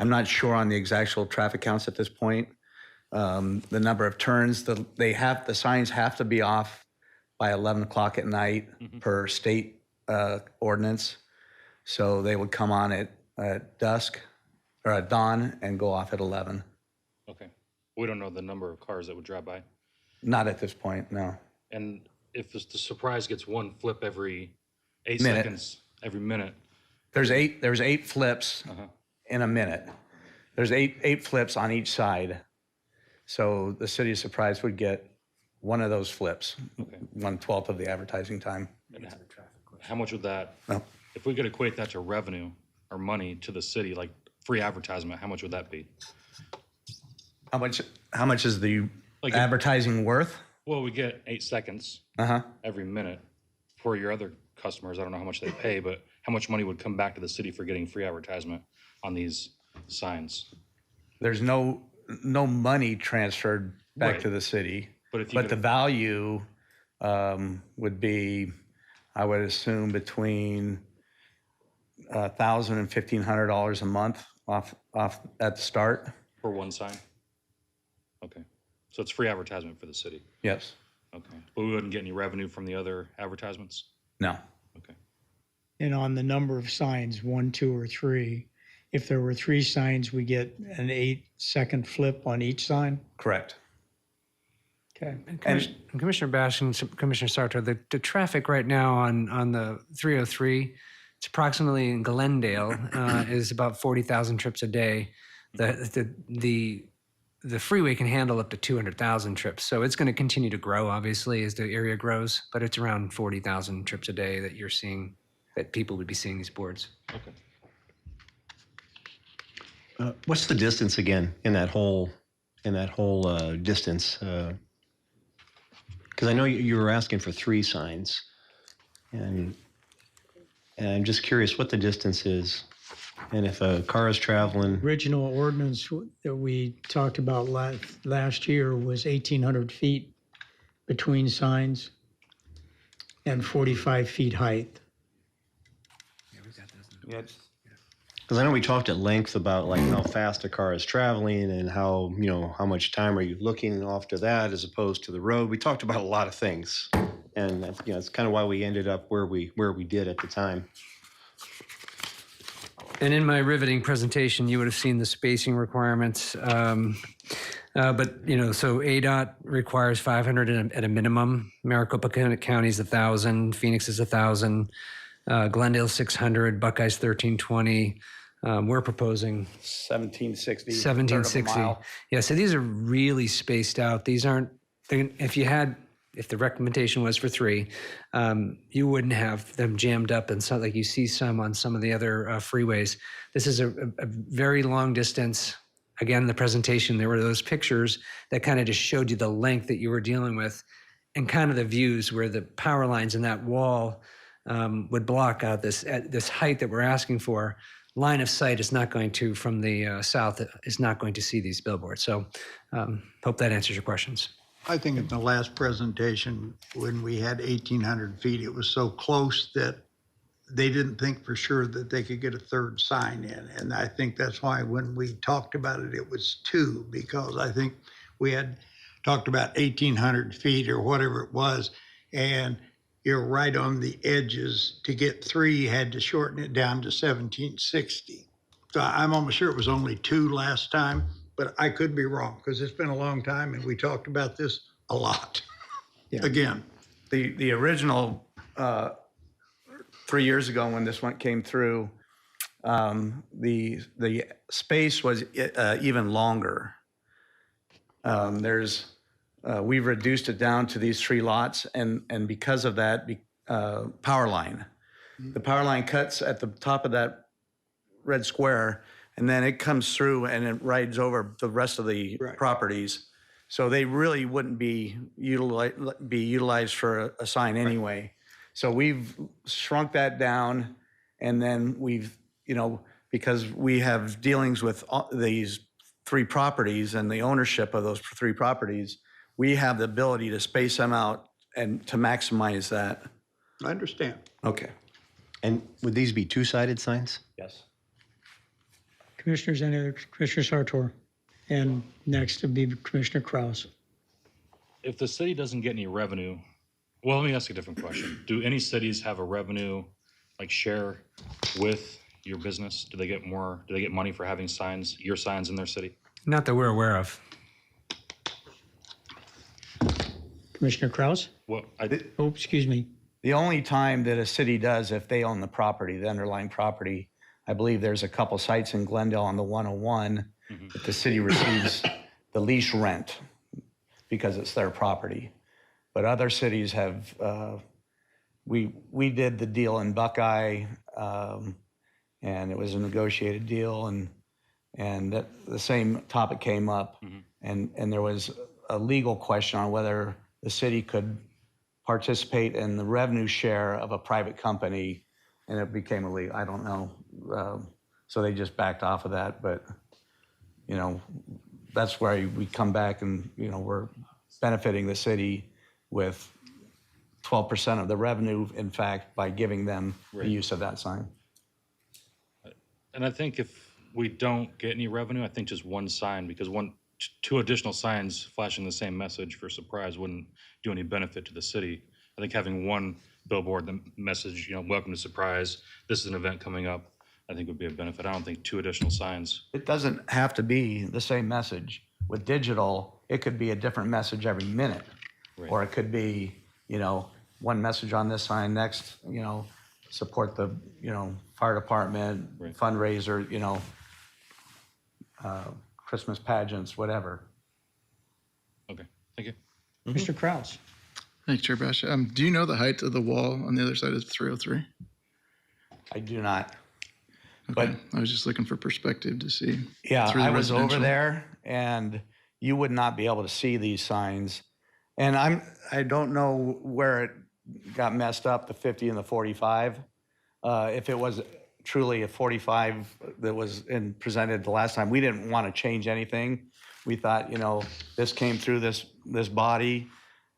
not sure on the exact traffic counts at this point. The number of turns, the signs have to be off by 11 o'clock at night per state ordinance. So they would come on at dusk or at dawn and go off at 11. Okay. We don't know the number of cars that would drive by. Not at this point, no. And if the Surprise gets one flip every 8 Minute. seconds, every minute. There's eight flips in a minute. There's eight flips on each side. So the city of Surprise would get one of those flips, 1/12 of the advertising time. And how much would that, No. if we could equate that to revenue, or money to the city, like free advertisement, how much would that be? How much is the Like advertising worth? Well, we get 8 seconds Uh-huh. every minute. For your other customers, I don't know how much they pay, but how much money would come back to the city for getting free advertisement on these signs? There's no money transferred back Right. to the city, But if you the value would be, I would assume, between $1,000 and $1,500 a month off at the start. For one sign? Okay. So it's free advertisement for the city? Yes. Okay. But we wouldn't get any revenue from the other advertisements? No. And on the number of signs, 1, 2, or 3, if there were 3 signs, we get an 8-second flip on each sign? Correct. Okay. And Commissioner Bash and Commissioner Sartor, the traffic right now on the 303, it's approximately in Glendale is about 40,000 trips a day. The freeway can handle up to 200,000 trips. So it's going to continue to grow, obviously, as the area grows, but it's around 40,000 trips a day that you're seeing, that people would be seeing these boards. Okay. What's the distance again in that whole distance? Because I know you were asking for 3 signs, and I'm just curious what the distance is, and if a car is traveling. Original ordinance that we talked about last year was 1,800 feet between signs and 45 feet height. Because I know we talked at length about like how fast a car is traveling and how much time are you looking off to that as opposed to the road. We talked about a lot of things, and it's kind of why we ended up where we did at the time. And in my riveting presentation, you would have seen the spacing requirements. But, so ADOT requires 500 at a minimum. Maricopa County is 1,000. Phoenix is 1,000. Glendale 600. Buckeyes 1,320. We're proposing 1760. 1760. Yeah, so these are really spaced out. These aren't, if the recommendation was for 3, you wouldn't have them jammed up and so like you see some on some of the other freeways. This is a very long distance. Again, in the presentation, there were those pictures that kind of just showed you the length that you were dealing with and kind of the views where the power lines in that wall would block out this height that we're asking for. Line of sight is not going to, from the south, is not going to see these billboards. So hope that answers your questions. I think in the last presentation, when we had 1,800 feet, it was so close that they didn't think for sure that they could get a third sign in. And I think that's why when we talked about it, it was 2, because I think we had talked about 1,800 feet or whatever it was. And you're right on the edges. To get 3, you had to shorten it down to 1,760. So I'm almost sure it was only 2 last time, but I could be wrong because it's been a long time and we talked about this a lot. Yeah. Again. The original 3 years ago when this one came through, the space was even longer. We've reduced it down to these 3 lots, and because of that, power line. The power line cuts at the top of that red square, and then it comes through and it rides over the rest of the properties. So they really wouldn't be utilized for a sign anyway. So we've shrunk that down, and then we've, because we have dealings with these 3 properties and the ownership of those 3 properties, we have the ability to space them out and to maximize that. I understand. Okay. And would these be 2-sided signs? Yes. Commissioners, any other? Commissioner Sartor. And next would be Commissioner Kraus. If the city doesn't get any revenue, well, let me ask a different question. Do any cities have a revenue, like share with your business? Do they get money for having your signs in their city? Not that we're aware of. Commissioner Kraus? Excuse me. The only time that a city does, if they own the property, the underlying property, I believe there's a couple sites in Glendale on the 101 that the city receives the lease rent because it's their property. But other cities have, we did the deal in Buckeye and it was a negotiated deal, and the same topic came up, and there was a legal question on whether the city could participate in the revenue share of a private company, and it became illegal. I don't know. So they just backed off of that, but, you know, that's where we come back and, you know, we're benefiting the city with 12% of the revenue, in fact, by giving them the use of that sign. And I think if we don't get any revenue, I think just one sign, because two additional signs flashing the same message for Surprise wouldn't do any benefit to the city. I think having one billboard, the message, you know, welcome to Surprise, this is an event coming up, I think would be a benefit. I don't think two additional signs. It doesn't have to be the same message. With digital, it could be a different message every minute. Right. Or it could be, you know, one message on this sign, next, you know, support the, you know, fire department, fundraiser, you know, Christmas pageants, whatever. Okay, thank you. Mr. Kraus. Thanks, Chair Bash. Do you know the height of the wall on the other side of 303? I do not. Okay. I was just looking for perspective to see. Yeah, through the I was over residential. there, and you would not be able to see these signs. And I don't know where it got messed up, the 50 and the 45. If it was truly a 45 that was presented the last time, we didn't want to change anything. We thought, you know, this came through this body.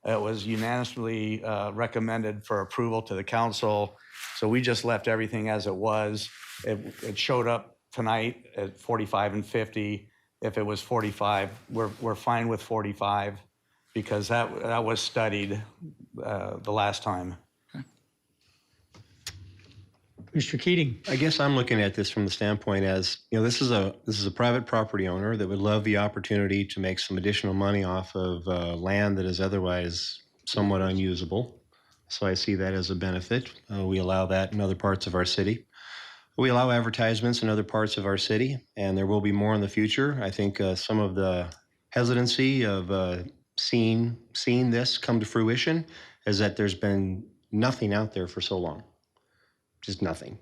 It was unanimously recommended for approval to the council. So we just left everything as it was. It showed up tonight at 45 and 50. If it was 45, we're fine with 45 because that was studied the last time. Mr. Keating. I guess I'm looking at this from the standpoint as, you know, this is a private property owner that would love the opportunity to make some additional money off of land that is otherwise somewhat unusable. So I see that as a benefit. We allow that in other parts of our city. We allow advertisements in other parts of our city, and there will be more in the future. I think some of the hesitancy of seeing this come to fruition is that there's been nothing out there for so long. Just nothing.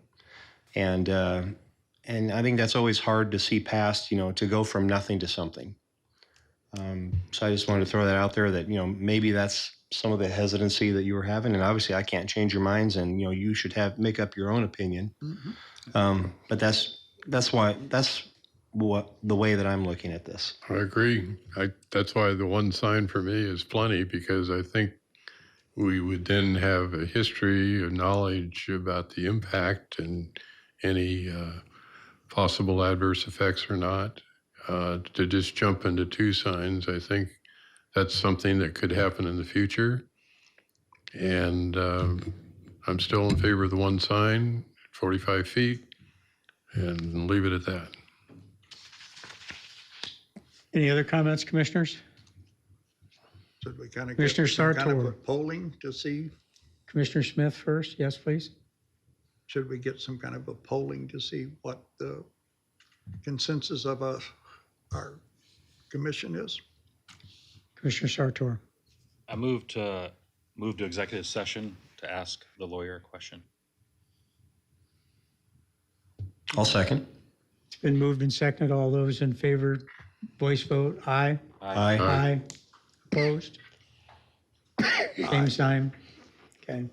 And I think that's always hard to see past, you know, to go from nothing to something. So I just wanted to throw that out there that, you know, maybe that's some of the hesitancy that you were having. And obviously I can't change your minds, and, you know, you should make up your own opinion. But that's what the way that I'm looking at this. I agree. That's why the one sign for me is plenty, because I think we would then have a history of knowledge about the impact and any possible adverse effects or not. To just jump into two signs, I think that's something that could happen in the future. And I'm still in favor of the one sign, 45 feet, and leave it at that. Any other comments, commissioners? Should we kind of Commissioner get some kind of Sartor. a polling to see? Commissioner Smith first. Yes, please. Should we get some kind of a polling to see what the consensus of our commission is? Commissioner Sartor. I move to executive session to ask the lawyer a question. I'll second. It's been moved and seconded. All those in favor, voice vote, aye. Aye. Aye. Opposed? Same sign. Okay.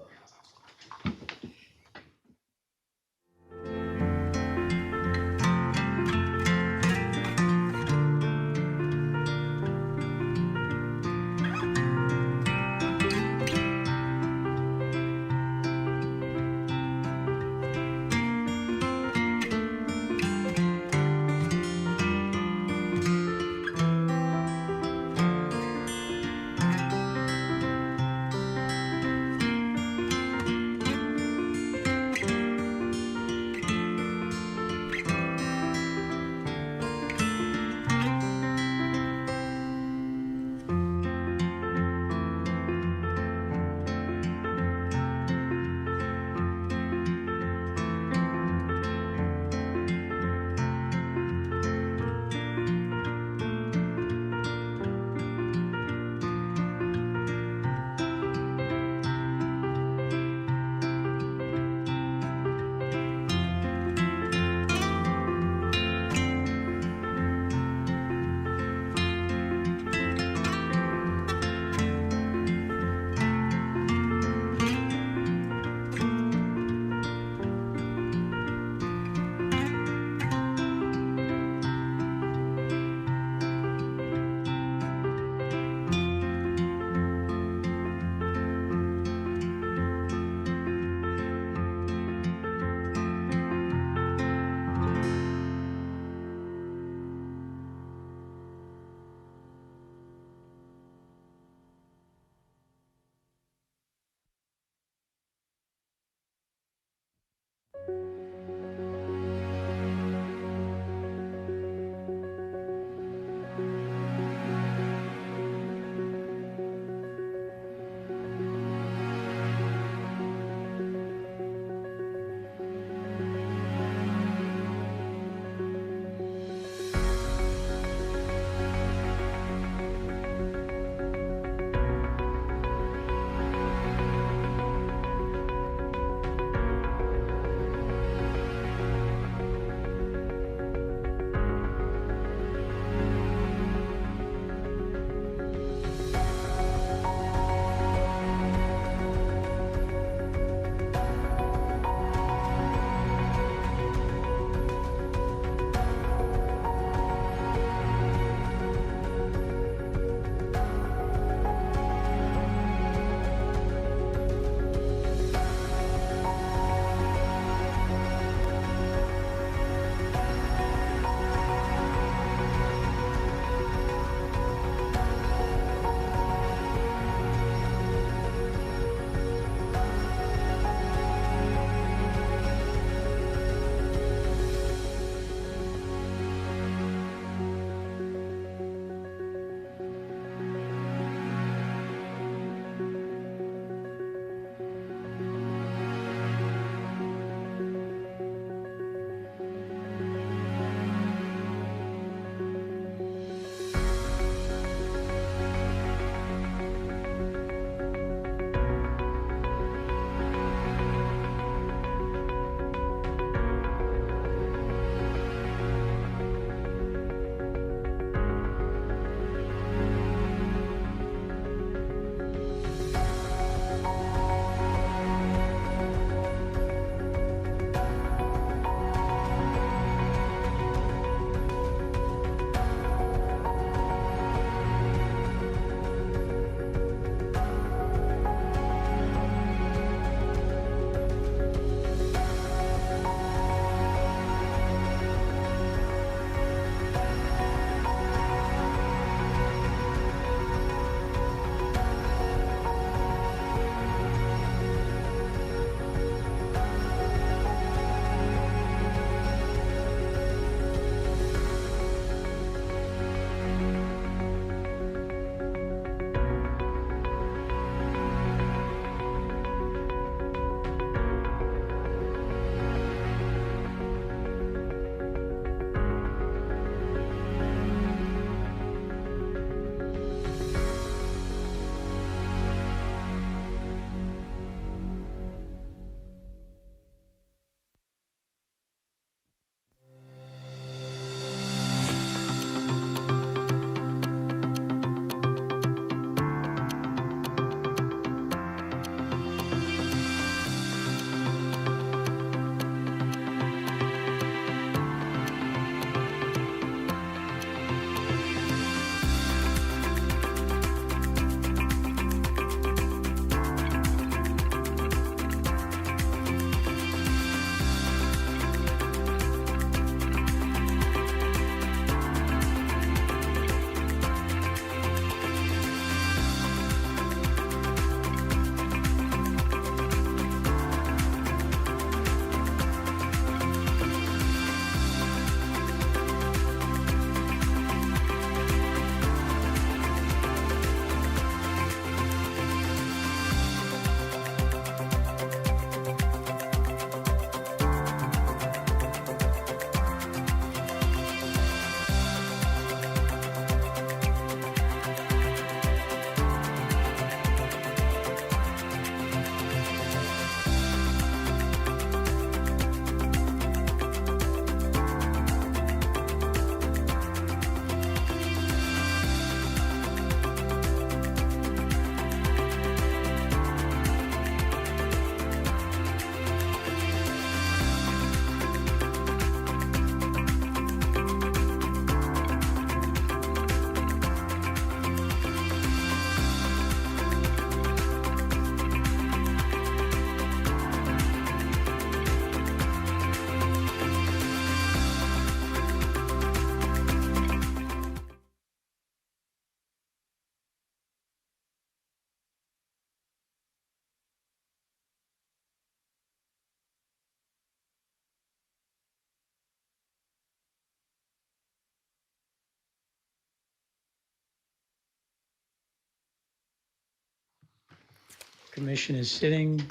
Commission is sitting.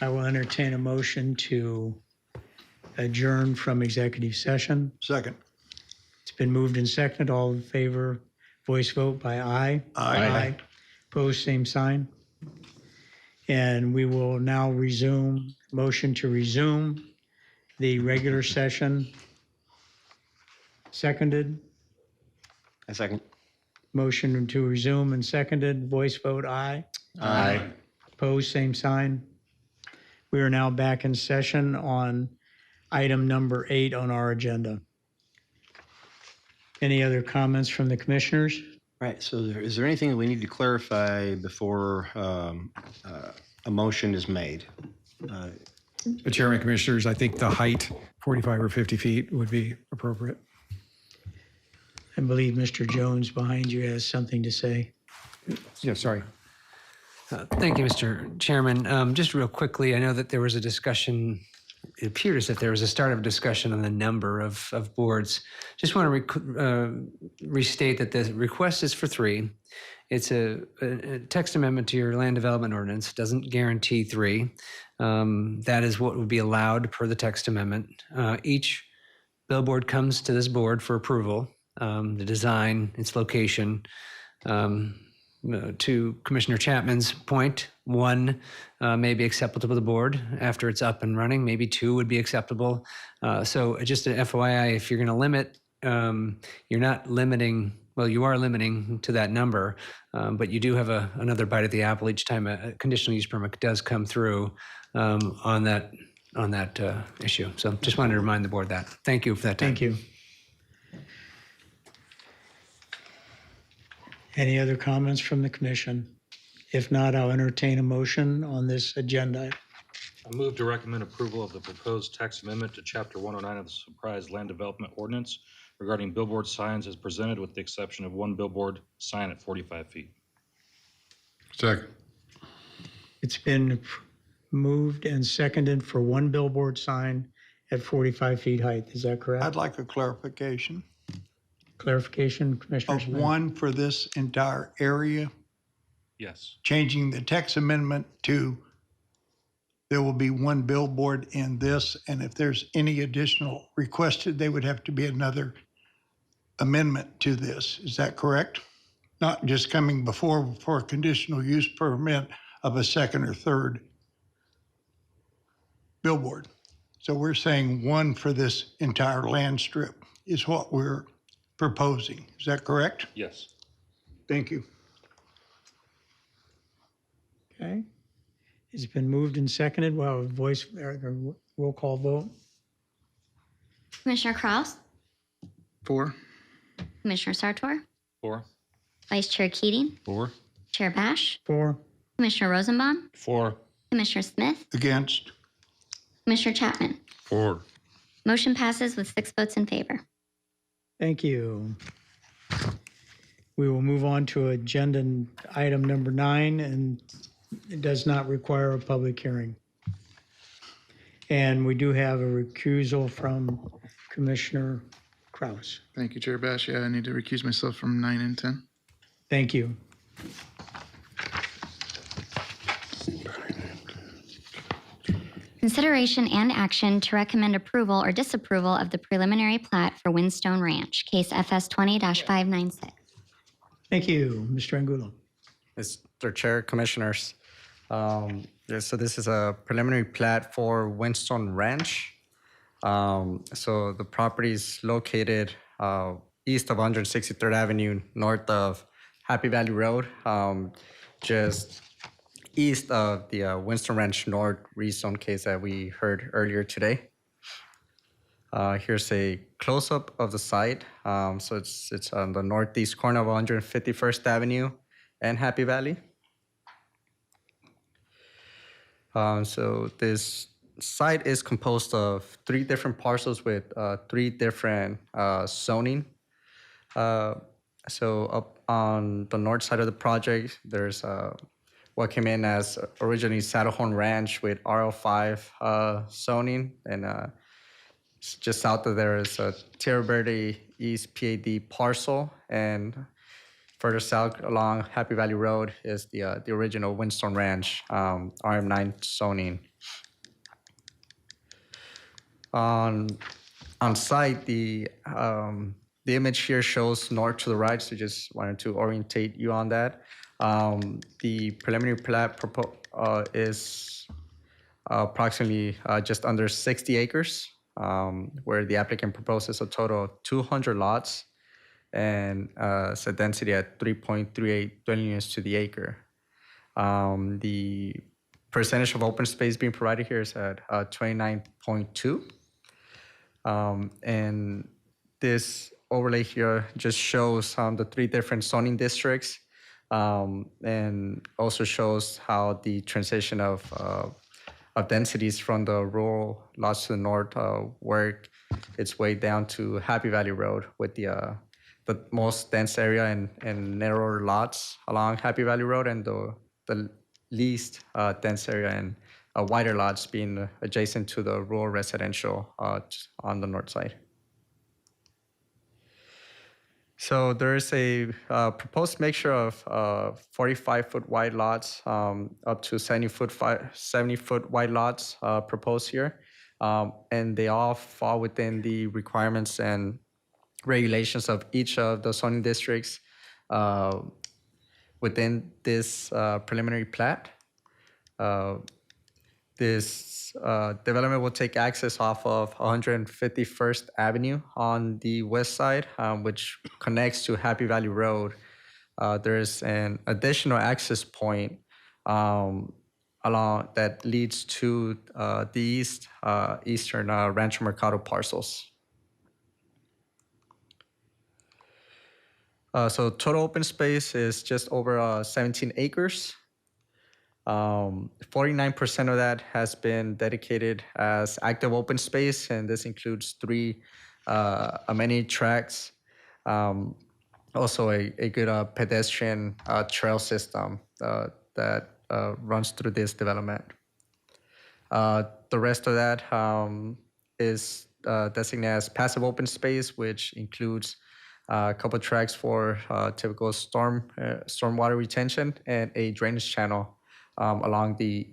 I will entertain a motion to adjourn from executive session. Second. It's been moved and seconded. All in favor, voice vote by aye. Aye. Opposed, same sign. And we will now resume, motion to resume the regular session. Seconded. A second. Motion to resume and seconded. Voice vote aye. Aye. Opposed, same sign. We are now back in session on item number 8 on our agenda. Any other comments from the commissioners? Right, so is there anything that we need to clarify before a motion is made? The Chairman, Commissioners, I think the height, 45 or 50 feet, would be appropriate. I believe Mr. Jones behind you has something to say. Yeah, sorry. Thank you, Mr. Chairman. Just real quickly, I know that there was a discussion, it appeared as if there was a start of a discussion on the number of boards. Just want to restate that the request is for 3. It's a text amendment to your land development ordinance. Doesn't guarantee 3. That is what would be allowed per the text amendment. Each billboard comes to this board for approval. The design, its location. To Commissioner Chapman's point, 1 may be acceptable to the board after it's up and running. Maybe 2 would be acceptable. So just an FYI, if you're going to limit, you're not limiting, well, you are limiting to that number, but you do have another bite at the apple each time a conditional use permit does come through on that issue. So just wanted to remind the board that. Thank you for that time. Thank you. Any other comments from the commission? If not, I'll entertain a motion on this agenda. I move to recommend approval of the proposed text amendment to Chapter 109 of the Surprise Land Development Ordinance regarding billboard signs as presented with the exception of 1 billboard sign at 45 feet. Second. It's been moved and seconded for 1 billboard sign at 45 feet height. Is that correct? I'd like a clarification Clarification, Commissioner of Smith? 1 for this entire area, Yes. changing the text amendment to there will be 1 billboard in this, and if there's any additional requested, they would have to be another amendment to this. Is that correct? Not just coming before for a conditional use permit of a 2nd or 3rd billboard. So we're saying 1 for this entire land strip is what we're proposing. Is that correct? Yes. Thank you. Okay. It's been moved and seconded. Well, voice, roll call vote. Commissioner Kraus, 4. Commissioner Sartor, 4. Vice Chair Keating, 4. Chair Bash, 4. Commissioner Rosenbaum, 4. Commissioner Smith, Against? Commissioner Chapman. 4. Motion passes with 6 votes in favor. Thank you. We will move on to agenda item number 9, and it does not require a public hearing. And we do have a recusal from Commissioner Kraus. Thank you, Chair Bash. Yeah, I need to recuse myself from 9 and 10. Thank you. Consideration and action to recommend approval or disapproval of the preliminary plat for Windstone Ranch, case FS 20-596. Thank you, Mr. Angulo. Mr. Chair, Commissioners. So this is a preliminary plat for Windstone Ranch. So the property is located east of 163rd Avenue, north of Happy Valley Road, just east of the Windstone Ranch North rezone case that we heard earlier today. Here's a close-up of the site. So it's on the northeast corner of 151st Avenue and Happy Valley. So this site is composed of 3 different parcels with 3 different zoning. So up on the north side of the project, there's what came in as originally Saddlehorn Ranch with RL5 zoning, and just south of there is a Tierra Verde East PAD parcel, and further south along Happy Valley Road is the original Windstorm Ranch RM9 zoning. On site, the image here shows north to the right, so just wanted to orientate you on that. The preliminary plat is approximately just under 60 acres, where the applicant proposes a total of 200 lots and it's a density at 3.38 dwelling units to the acre. The percentage of open space being provided here is at 29.2. And this overlay here just shows the 3 different zoning districts, and also shows how the transition of densities from the rural lots to the north work its way down to Happy Valley Road, with the most dense area and narrower lots along Happy Valley Road, and the least dense area and wider lots being adjacent to the rural residential on the north side. So there is a proposed mixture of 45-foot wide lots up to 70-foot wide lots proposed here, and they all fall within the requirements and regulations of each of the zoning districts within this preliminary plat. This development will take access off of 151st Avenue on the west side, which connects to Happy Valley Road. There is an additional access point along that leads to the eastern Rancho Mercado parcels. So total open space is just over 17 acres. 49% of that has been dedicated as active open space, and this includes 3 amenity tracks, also a good pedestrian trail system that runs through this development. The rest of that is designated as passive open space, which includes a couple of tracks for typical stormwater retention and a drainage channel along the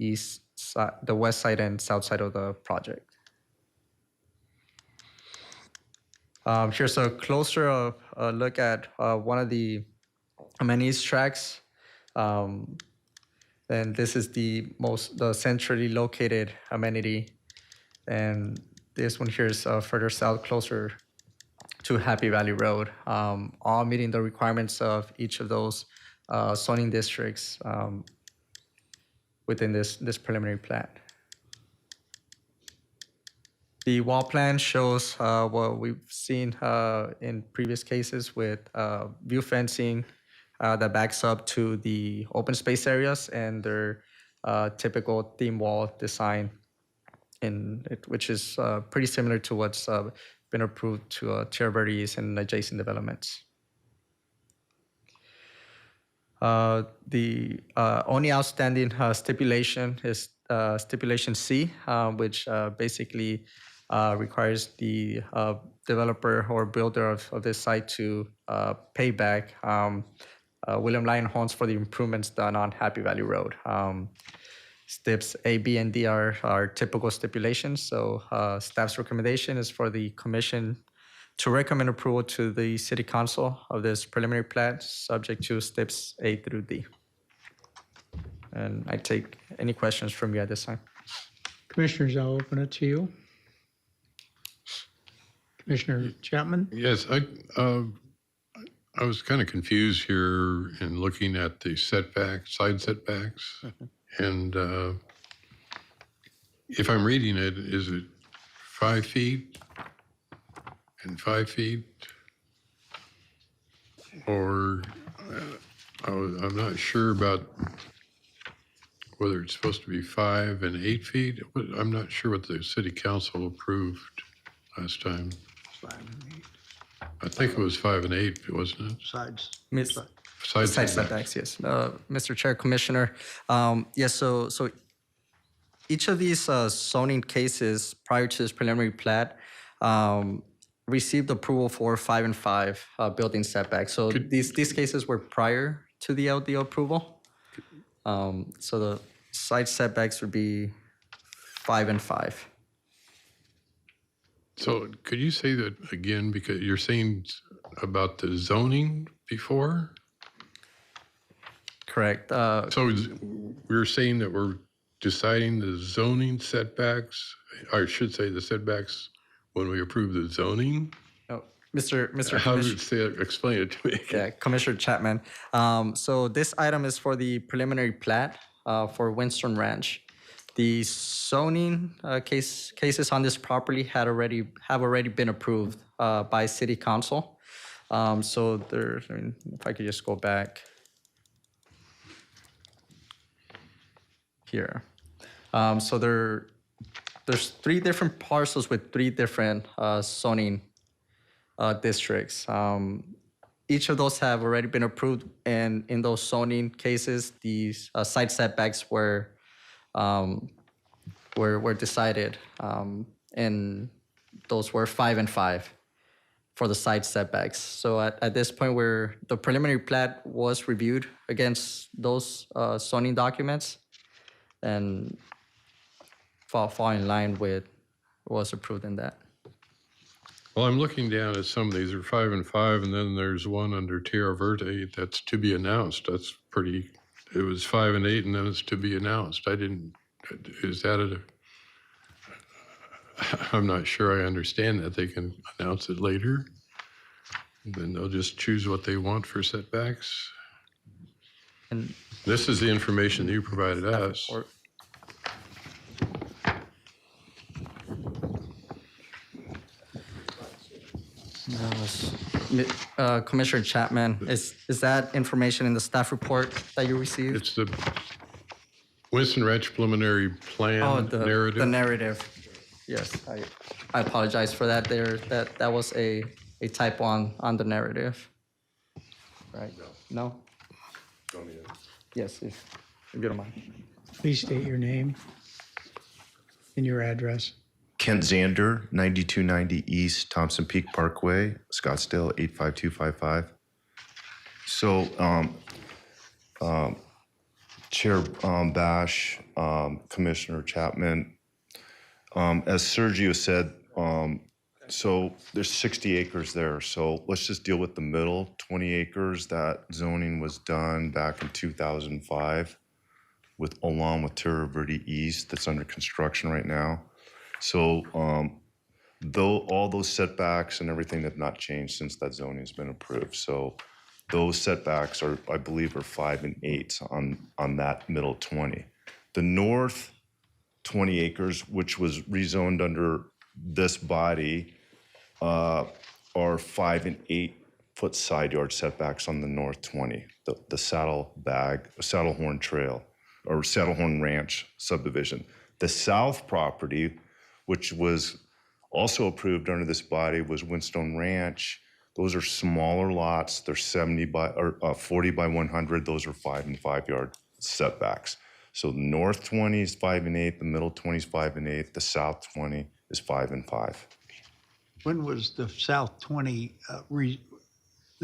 west side and south side of the project. Here's a closer look at one of the amenities tracks. And this is the centrally located amenity. And this one here is further south, closer to Happy Valley Road, all meeting the requirements of each of those zoning districts within this preliminary plat. The wall plan shows what we've seen in previous cases with view fencing that backs up to the open space areas and their typical theme wall design, which is pretty similar to what's been approved to Tierra Verde East and adjacent developments. The only outstanding stipulation is stipulation C, which basically requires the developer or builder of this site to pay back William Lyon Homes for the improvements done on Happy Valley Road. Steps A, B, and D are typical stipulations, so staff's recommendation is for the commission to recommend approval to the City Council of this preliminary plat, subject to steps A through D. And I take any questions from you at this time. Commissioners, I'll open it to you. Commissioner Chapman? Yes, I was kind of confused here in looking at the side setbacks. And if I'm reading it, is it 5 feet and 5 feet? Or I'm not sure about whether it's supposed to be 5 and 8 feet. I'm not sure what the city council approved last time. 5 and 8. I think it was 5 and 8, wasn't it? Sides. Side setbacks, yes. Mr. Chair, Commissioner, yes, so each of these zoning cases prior to this preliminary plat received approval for 5 and 5 building setbacks. So these cases were prior to the LDO approval. So the side setbacks would be 5 and 5. So could you say that again, because you're saying about the zoning before? Correct. So we're saying that we're deciding the zoning setbacks, or I should say the setbacks when we approve the zoning? No, Mr. How Commissioner. would say it? Explain it to me. Yeah, Commissioner Chapman. So this item is for the preliminary plat for Winston Ranch. The zoning cases on this property have already been approved by City Council. So there, I mean, if I could just go back here. So there's 3 different parcels with 3 different zoning districts. Each of those have already been approved, and in those zoning cases, these side setbacks were decided, and those were 5 and 5 for the side setbacks. So at this point, where the preliminary plat was reviewed against those zoning documents, and fall in line with what was approved in that. Well, I'm looking down at some of these are 5 and 5, and then there's one under Tierra Verde that's to be announced. That's pretty. It was 5 and 8, and then it's to be announced. Is that I'm not sure I understand that. They can announce it later. Then they'll just choose what they want for setbacks. And this is the information that you provided us. Commissioner Chapman, is that information in the staff report that you received? It's the Winston Ranch preliminary plan narrative. The narrative. Yes, I apologize for that. That was a typo on the narrative. Right? No? Yes, if you don't mind. Please state your name and your address. Kent Zander, 9290 East Thompson Peak Parkway, Scottsdale 85255. So, Chair Bash, Commissioner Chapman, as Sergio said, so there's 60 acres there. So let's just deal with the middle 20 acres. That zoning was done back in 2005 along with Tierra Verde East that's under construction right now. So though all those setbacks and everything have not changed since that zoning has been approved. So those setbacks are, I believe, are 5 and 8 on that middle 20. The north 20 acres, which was rezoned under this body, are 5 and 8 foot side yard setbacks on the north 20, the Saddlehorn Trail or Saddlehorn Ranch subdivision. The south property, which was also approved under this body, was Winston Ranch. Those are smaller lots. They're 40 by 100. Those are 5 and 5 yard setbacks. So the north 20 is 5 and 8. The middle 20 is 5 and 8. The south 20 is 5 and 5. When was the South 20 the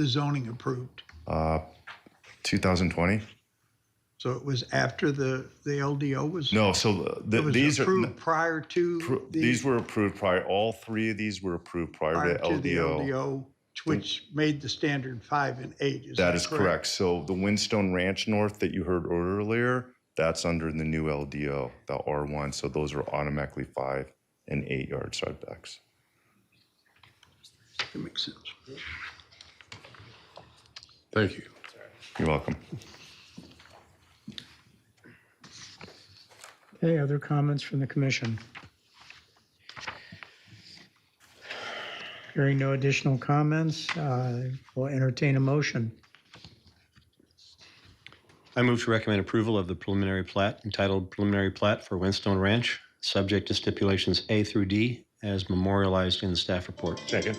zoning approved? 2020. So it was after the LDO was? No, so it was these approved are prior to these were approved prior. All 3 of these were approved prior to the LDO. LDO, which made the standard 5 and 8. That is correct. So the Winston Ranch North that you heard earlier, that's under the new LDO, the R1. So those are automatically 5 and 8 yard setbacks. That makes sense. Thank you. You're welcome. Okay, other comments from the commission? Hearing no additional comments, we'll entertain a motion. I move to recommend approval of the preliminary plat entitled Preliminary Plat for Winston Ranch, subject to stipulations A through D as memorialized in the staff report. Second.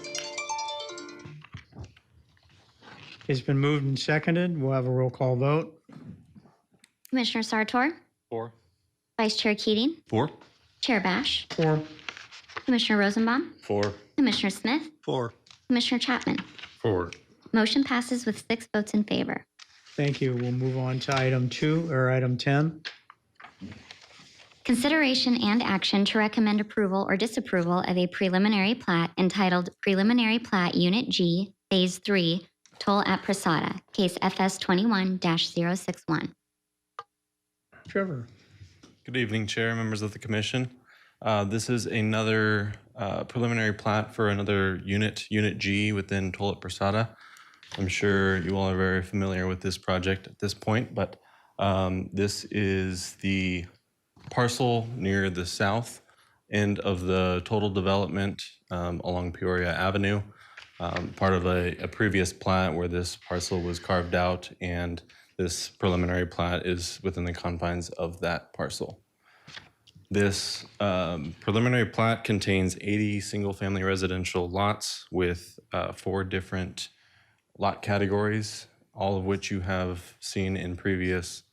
It's been moved and seconded. We'll have a roll call vote. Commissioner Sartor, 4. Vice Chair Keating, 4. Chair Bash, 4. Commissioner Rosenbaum, 4. Commissioner Smith, 4. Commissioner Chapman. 4. Motion passes with 6 votes in favor. Thank you. We'll move on to item 10. Consideration and action to recommend approval or disapproval of a preliminary plat entitled Preliminary Plat Unit G, Phase 3, Toll at Prasada, case FS 21-061. Trevor. Good evening, Chair, members of the commission. This is another preliminary plat for another unit, Unit G within Toll at Prasada. I'm sure you all are very familiar with this project at this point, but this is the parcel near the south end of the total development along Peoria Avenue, part of a previous plat where this parcel was carved out, and this preliminary plat is within the confines of that parcel. This preliminary plat contains 80 single-family residential lots with 4 different lot categories, all of which you have seen in previous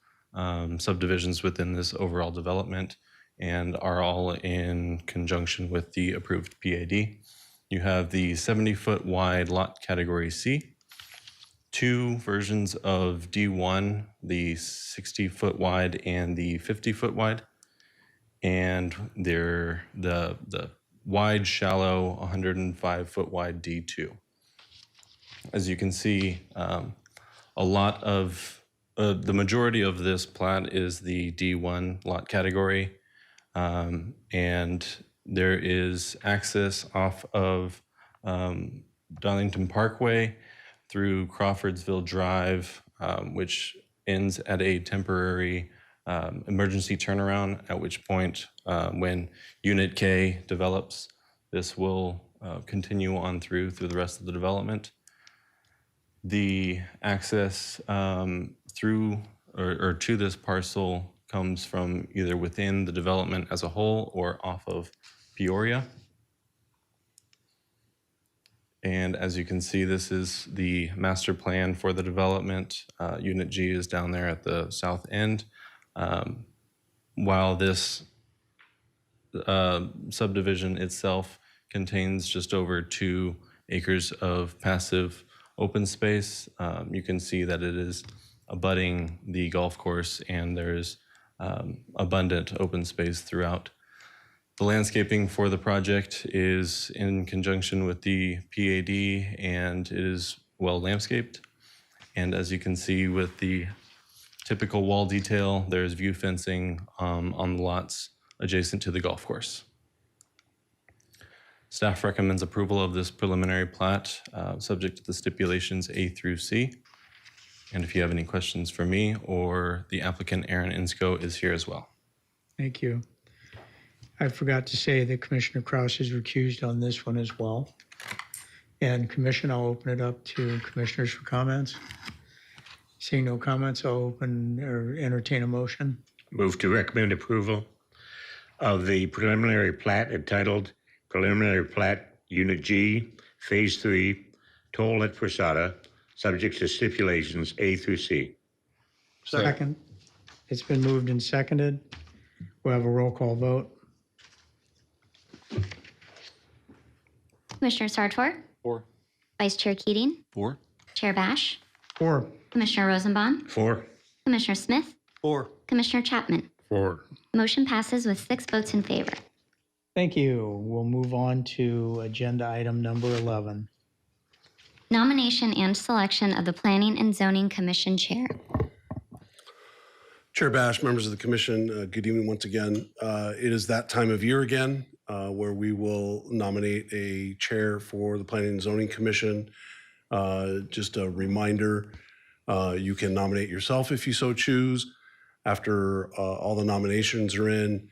subdivisions within this overall development and are all in conjunction with the approved PAD. You have the 70-foot wide lot category C, 2 versions of D1, the 60-foot wide and the 50-foot wide, and they're the wide, shallow, 105-foot wide D2. As you can see, a lot of the majority of this plat is the D1 lot category, and there is access off of Darlington Parkway through Crawfordsville Drive, which ends at a temporary emergency turnaround, at which point when Unit K develops, this will continue on through the rest of the development. The access through or to this parcel comes from either within the development as a whole or off of Peoria. And as you can see, this is the master plan for the development. Unit G is down there at the south end. While this subdivision itself contains just over 2 acres of passive open space, you can see that it is abutting the golf course, and there's abundant open space throughout. The landscaping for the project is in conjunction with the PAD, and it is well landscaped. And as you can see with the typical wall detail, there's view fencing on the lots adjacent to the golf course. Staff recommends approval of this preliminary plat, subject to the stipulations A through C. And if you have any questions for me or the applicant, Aaron Insco, is here as well. Thank you. I forgot to say that Commissioner Kraus is recused on this one as well. And Commission, I'll open it up to commissioners for comments. Seeing no comments, I'll open or entertain a motion. Move to recommend approval of the preliminary plat entitled Preliminary Plat Unit G, Phase 3, Toll at Prasada, subject to stipulations A through C. Second. It's been moved and seconded. We'll have a roll call vote. Commissioner Sartor, 4. Vice Chair Keating, 4. Chair Bash, 4. Commissioner Rosenbaum, 4. Commissioner Smith, 4. Commissioner Chapman. 4. Motion passes with 6 votes in favor. Thank you. We'll move on to agenda item number 11. Nomination and selection of the Planning and Zoning Commission Chair. Chair Bash, members of the commission, good evening once again. It is that time of year again where we will nominate a chair for the Planning and Zoning Commission. Just a reminder, you can nominate yourself if you so choose. After all the nominations are in,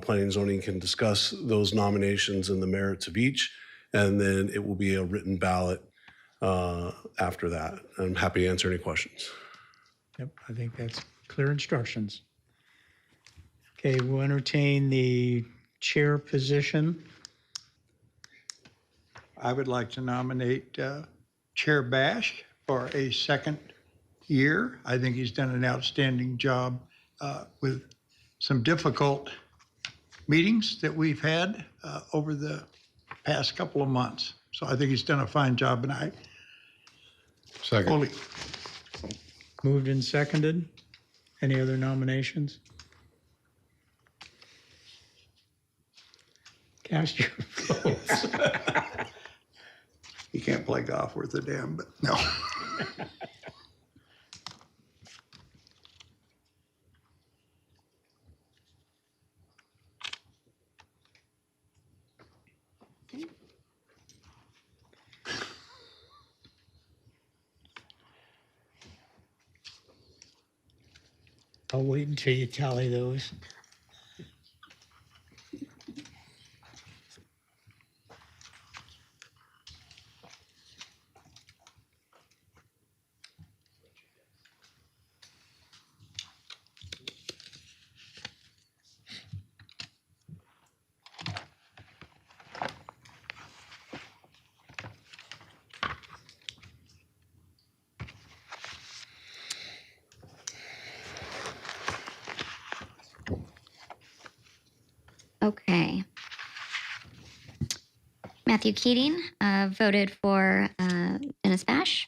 Planning and Zoning can discuss those nominations and the merits of each, and then it will be a written ballot after that. I'm happy to answer any questions. Yep, I think that's clear instructions. Okay, we'll entertain the chair position. I would like to nominate Chair Bash for a second year. I think he's done an outstanding job with some difficult meetings that we've had over the past couple of months. So I think he's done a fine job, and I Second. fully. Moved and seconded. Any other nominations? Cast your votes. You can't play golf worth a damn, but no. I'll wait until you tally those. Okay. Matthew Keating voted for Dennis Bash.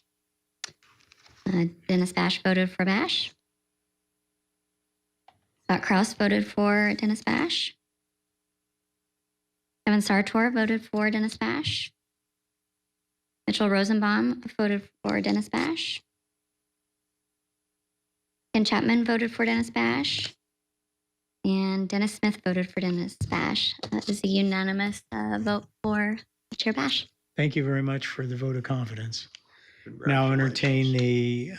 Dennis Bash voted for Bash. Scott Kraus voted for Dennis Bash. Kevin Sartor voted for Dennis Bash. Mitchell Rosenbaum voted for Dennis Bash. Ken Chapman voted for Dennis Bash. And Dennis Smith voted for Dennis Bash. That is a unanimous vote for Chair Bash. Thank you very much for the vote of confidence. Now entertain the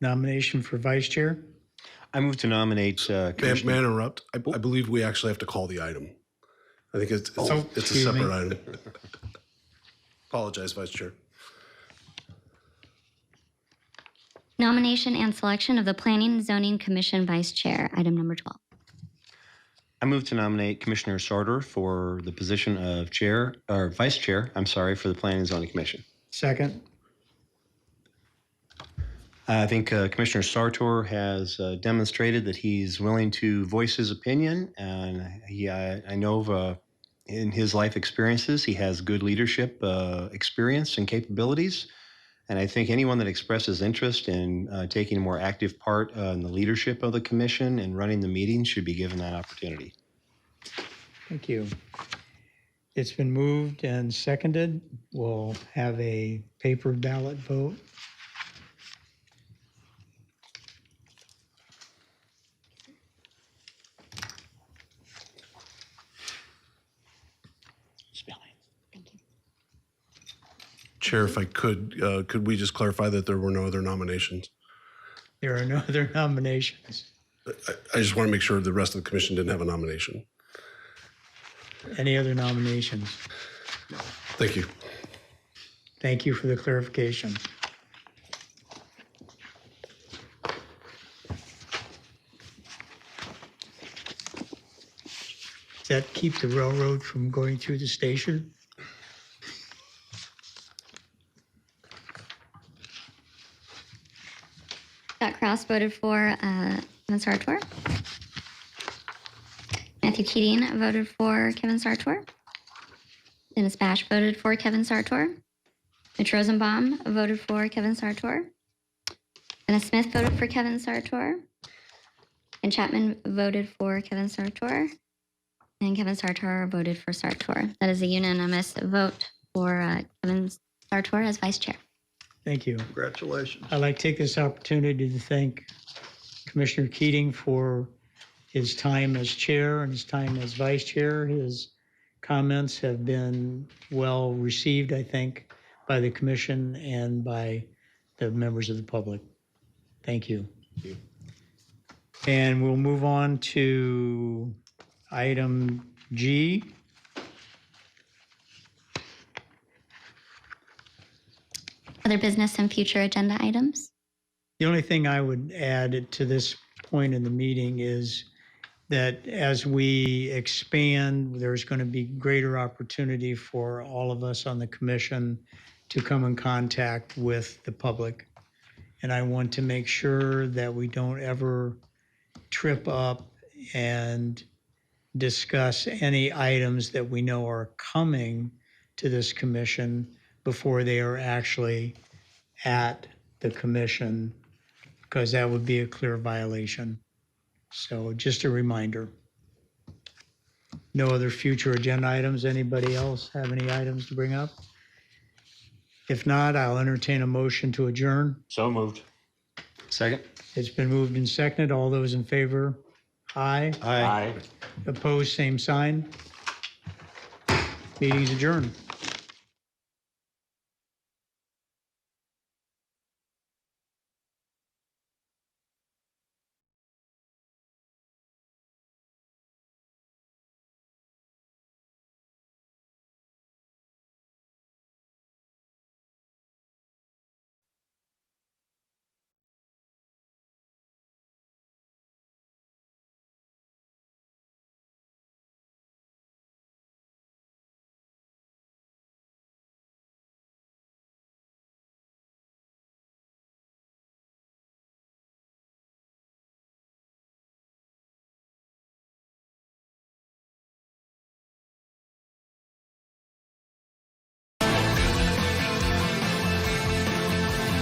nomination for vice chair. I move to nominate May I interrupt? I believe we actually have to call the item. I think it's a excuse me. separate item. Apologize, Vice Chair. Nomination and selection of the Planning and Zoning Commission Vice Chair, item number 12. I move to nominate Commissioner Sartor for the position of chair, or vice chair, for the Planning and Zoning Commission. Second. I think Commissioner Sartor has demonstrated that he's willing to voice his opinion, and I know in his life experiences, he has good leadership experience and capabilities. And I think anyone that expresses interest in taking a more active part in the leadership of the commission and running the meetings should be given that opportunity. Thank you. It's been moved and seconded. We'll have a paper ballot vote. Chair, if I could we just clarify that there were no other nominations? There are no other nominations. I just want to make sure the rest of the commission didn't have a nomination. Any other nominations? Thank you. Thank you for the clarification. Does that keep the railroad from going through the station? Scott Kraus voted for Kevin Sartor. Matthew Keating voted for Kevin Sartor. Dennis Bash voted for Kevin Sartor. Mitch Rosenbaum voted for Kevin Sartor. Dennis Smith voted for Kevin Sartor. And Chapman voted for Kevin Sartor. And Kevin Sartor voted for Sartor. That is a unanimous vote for Kevin Sartor as vice chair. Thank you. Congratulations. I'd like to take this opportunity to thank Commissioner Keating for his time as chair and his time as vice chair. His comments have been well received, I think, by the commission and by the members of the public. Thank you. Thank you. And we'll move on to item G. Other business and future agenda items. The only thing I would add to this point in the meeting is that as we expand, there's going to be greater opportunity for all of us on the commission to come in contact with the public. And I want to make sure that we don't ever trip up and discuss any items that we know are coming to this commission before they are actually at the commission, because that would be a clear violation. So just a reminder. No other future agenda items. Anybody else have any items to bring up? If not, I'll entertain a motion to adjourn. So moved. Second. It's been moved and seconded. All those in favor? Aye. Aye. Opposed, same sign. Meeting's adjourned.